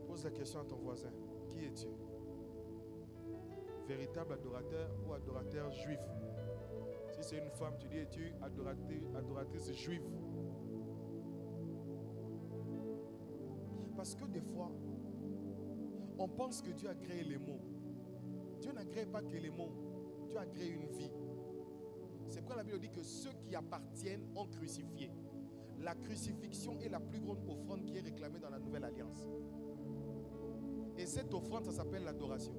Pose la question à ton voisin. Qui es-tu? Véritable adorateur ou adorateur juif? Si c'est une femme, tu dis, es-tu adoratrice juive? Parce que des fois, on pense que Dieu a créé les mots. Dieu n'a créé pas que les mots. Dieu a créé une vie. C'est pourquoi la Bible dit que ceux qui appartiennent ont crucifié. La crucifixion est la plus grande offrande qui est réclamée dans la nouvelle alliance. Et cette offrande, ça s'appelle l'adoration.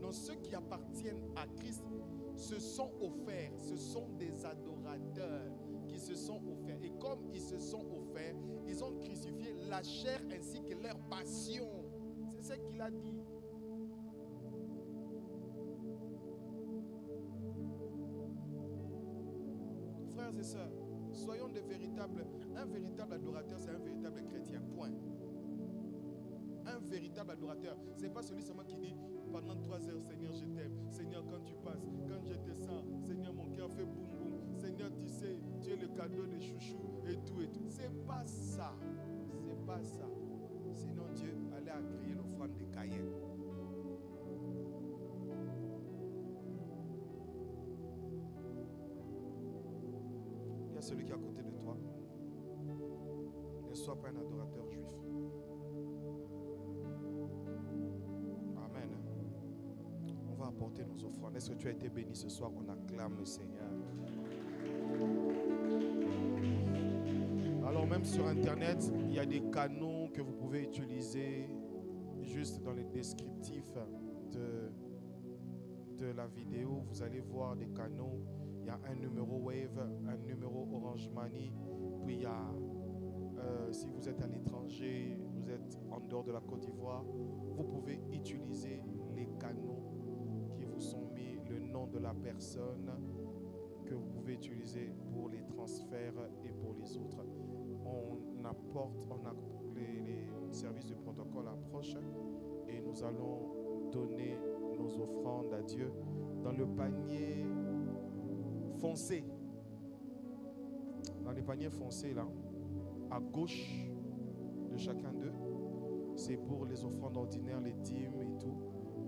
Donc ceux qui appartiennent à Christ se sont offerts. Ce sont des adorateurs qui se sont offerts. Et comme ils se sont offerts, ils ont crucifié la chair ainsi que leur passion. C'est ce qu'il a dit. Frères et sœurs, soyons des véritables. Un véritable adorateur, c'est un véritable chrétien. Point. Un véritable adorateur. Ce n'est pas celui seulement qui dit pendant 3 heures, Seigneur, je t'aime. Seigneur, quand tu passes, quand je te sens, Seigneur, mon cœur fait boum boum. Seigneur, tu sais, tu es le cadeau de chouchou et tout et tout. C'est pas ça. C'est pas ça. Sinon, Dieu allait à crier l'offrande de Caïn. Il y a celui qui est à côté de toi. Ne sois pas un adorateur juif. Amen. On va apporter nos offrandes. Est-ce que tu as été béni ce soir? On acclame le Seigneur. Alors même sur Internet, il y a des canaux que vous pouvez utiliser juste dans les descriptifs de la vidéo. Vous allez voir des canaux. Il y a un numéro Wave, un numéro Orange Money. Puis il y a, si vous êtes à l'étranger, vous êtes en dehors de la Côte d'Ivoire, vous pouvez utiliser les canaux qui vous sont mis, le nom de la personne que vous pouvez utiliser pour les transferts et pour les autres. Les services de protocole approchent et nous allons donner nos offrandes à Dieu dans le panier foncé. Dans les paniers foncés là, à gauche de chacun d'eux, c'est pour les offrandes ordinaires, les dîmes et tout.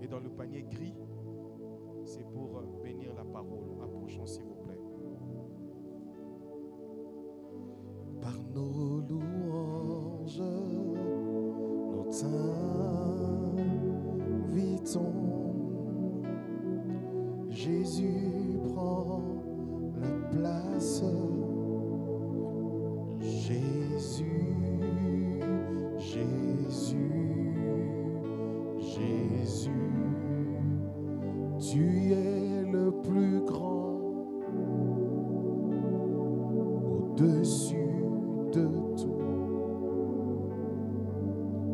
Et dans le panier gris, c'est pour bénir la parole. Approchons s'il vous plaît. Par nos louanges, nous t'invitons. Jésus prend la place. Jésus, Jésus, Jésus. Tu es le plus grand, au-dessus de tout.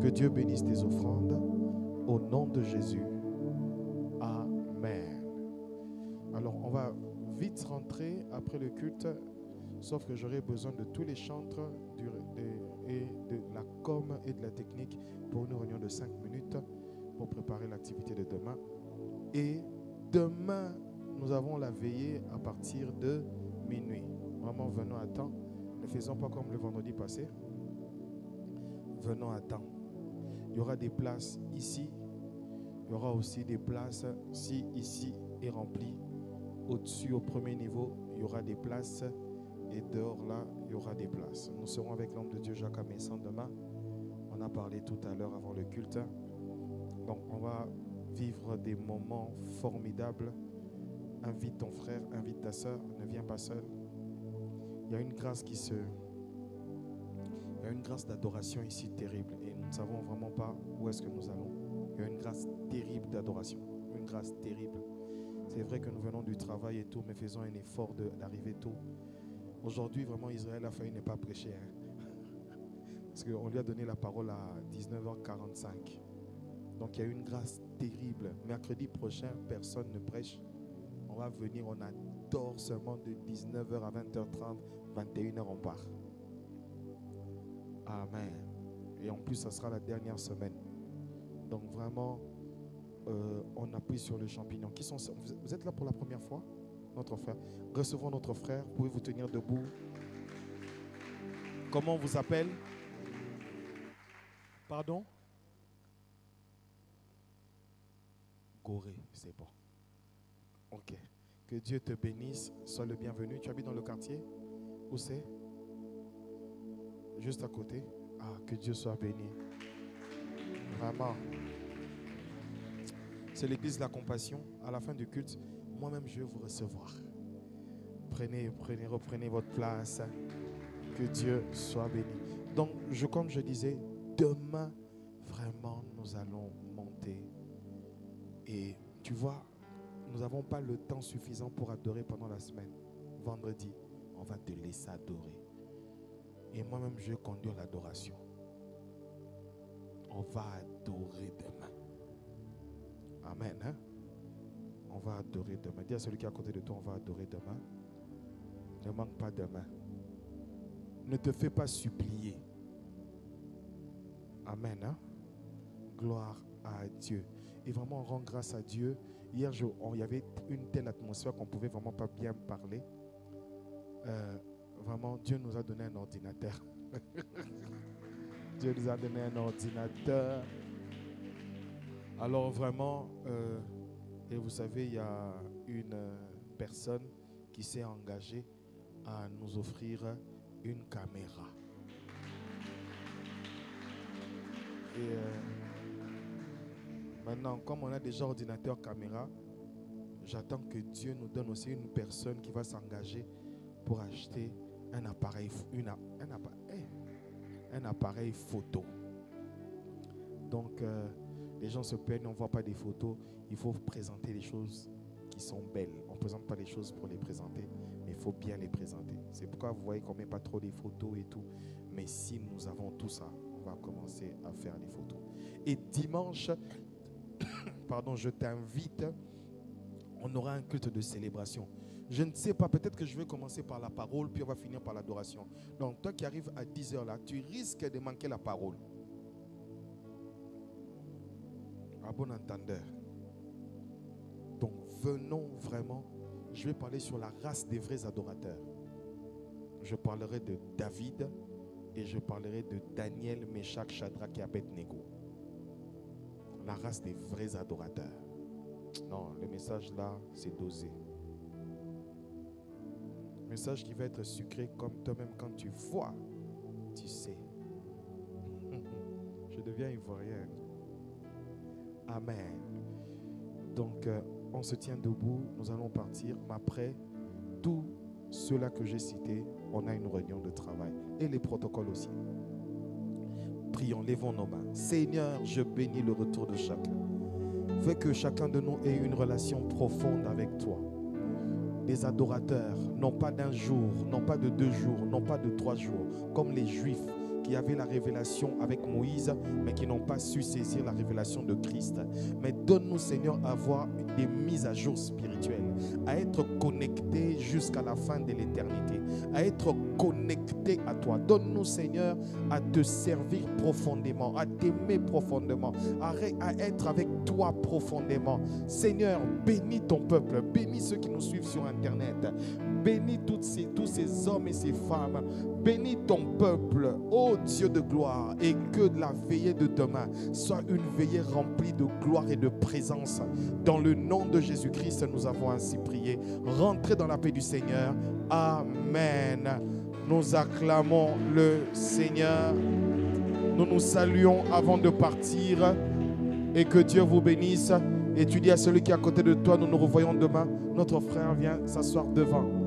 Que Dieu bénisse tes offrandes au nom de Jésus. Amen. Alors, on va vite rentrer après le culte, sauf que j'aurai besoin de tous les chantres et de la com et de la technique pour une réunion de 5 minutes pour préparer l'activité de demain. Et demain, nous avons la veillée à partir de minuit. Vraiment, venons à temps. Ne faisons pas comme le vendredi passé. Venons à temps. Il y aura des places ici. Il y aura aussi des places, si ici est rempli, au-dessus, au premier niveau, il y aura des places. Et dehors, là, il y aura des places. Nous serons avec l'homme de Dieu, Jacques Amessan, demain. On a parlé tout à l'heure avant le culte. Donc, on va vivre des moments formidables. Invite ton frère, invite ta soeur, ne viens pas seul. Il y a une grâce il y a une grâce d'adoration ici terrible. Et nous ne savons vraiment pas où est-ce que nous allons. Il y a une grâce terrible d'adoration. Une grâce terrible. C'est vrai que nous venons du travail et tout, mais faisons un effort d'arriver tôt. Aujourd'hui, vraiment, Israël a failli ne pas prêcher. Parce qu'on lui a donné la parole à 19h45. Donc, il y a une grâce terrible. Mercredi prochain, personne ne prêche. On va venir, on adore seulement de 19h à 20h30, 21h, on part. Amen. Et en plus, ça sera la dernière semaine. Donc, vraiment, on appuie sur le champignon. Vous êtes là pour la première fois? Notre frère. Recevons notre frère. Pouvez vous tenir debout? Comment on vous appelle? Pardon? Gorée, c'est bon. Ok. Que Dieu te bénisse. Sois le bienvenu. Tu habites dans le quartier? Où c'est? Juste à côté. Ah, que Dieu soit béni. Vraiment. C'est l'église de la compassion. À la fin du culte, moi-même, je vais vous recevoir. Reprenez votre place. Que Dieu soit béni. Donc, comme je disais, demain, vraiment, nous allons monter. Et tu vois, nous n'avons pas le temps suffisant pour adorer pendant la semaine. Vendredi, on va te laisser adorer. Et moi-même, je vais conduire l'adoration. On va adorer demain. Amen. Hein? On va adorer demain. Dis à celui qui est à côté de toi, on va adorer demain. Ne manque pas demain. Ne te fais pas supplier. Amen. Hein? Gloire à Dieu. Et vraiment, on rend grâce à Dieu. Hier, il y avait une telle atmosphère qu'on ne pouvait vraiment pas bien parler. Vraiment, Dieu nous a donné un ordinateur. Dieu nous a donné un ordinateur. Alors vraiment, et vous savez, il y a une personne qui s'est engagée à nous offrir une caméra. Et maintenant, comme on a déjà ordinateur, caméra, j'attends que Dieu nous donne aussi une personne qui va s'engager pour acheter un appareil, un appareil photo. Donc, les gens se plaignent, on ne voit pas des photos. Il faut présenter les choses qui sont belles. On ne présente pas les choses pour les présenter, mais il faut bien les présenter. C'est pourquoi vous voyez qu'on ne met pas trop les photos et tout. Mais si nous avons tout ça, on va commencer à faire les photos. Et dimanche, pardon, je t'invite, on aura un culte de célébration. Je ne sais pas, peut-être que je vais commencer par la parole, puis on va finir par l'adoration. Donc, toi qui arrives à 10h là, tu risques de manquer la parole. À bon entendeur. Donc, venons vraiment. Je vais parler sur la race des vrais adorateurs. Je parlerai de David et je parlerai de Daniel, Meshach, Shadrach et Abednego. La race des vrais adorateurs. Non, le message là, c'est dosé. Message qui va être sucré comme toi-même quand tu vois, tu sais. Je deviens ivoirien. Amen. Donc, on se tient debout, nous allons partir. Mais après, tout cela que j'ai cité, on a une réunion de travail. Et les protocoles aussi. Prions, levons nos mains. Seigneur, je bénis le retour de chacun. Fais que chacun de nous ait une relation profonde avec toi. Des adorateurs, non pas d'un jour, non pas de 2 jours, non pas de 3 jours, comme les Juifs qui avaient la révélation avec Moïse, mais qui n'ont pas su saisir la révélation de Christ. Mais donne-nous, Seigneur, à avoir des mises à jour spirituelles, à être connectés jusqu'à la fin de l'éternité, à être connectés à toi. Donne-nous, Seigneur, à te servir profondément, à t'aimer profondément, à être avec toi profondément. Seigneur, bénis ton peuple, bénis ceux qui nous suivent sur Internet, bénis tous ces hommes et ces femmes, bénis ton peuple, ô Dieu de gloire, et que la veillée de demain soit une veillée remplie de gloire et de présence. Dans le nom de Jésus-Christ, nous avons ainsi prié. Rentrez dans la paix du Seigneur. Amen. Nous acclamons le Seigneur. Nous nous saluons avant de partir et que Dieu vous bénisse. Et tu dis à celui qui est à côté de toi, nous nous revoyons demain. Notre frère vient s'asseoir devant.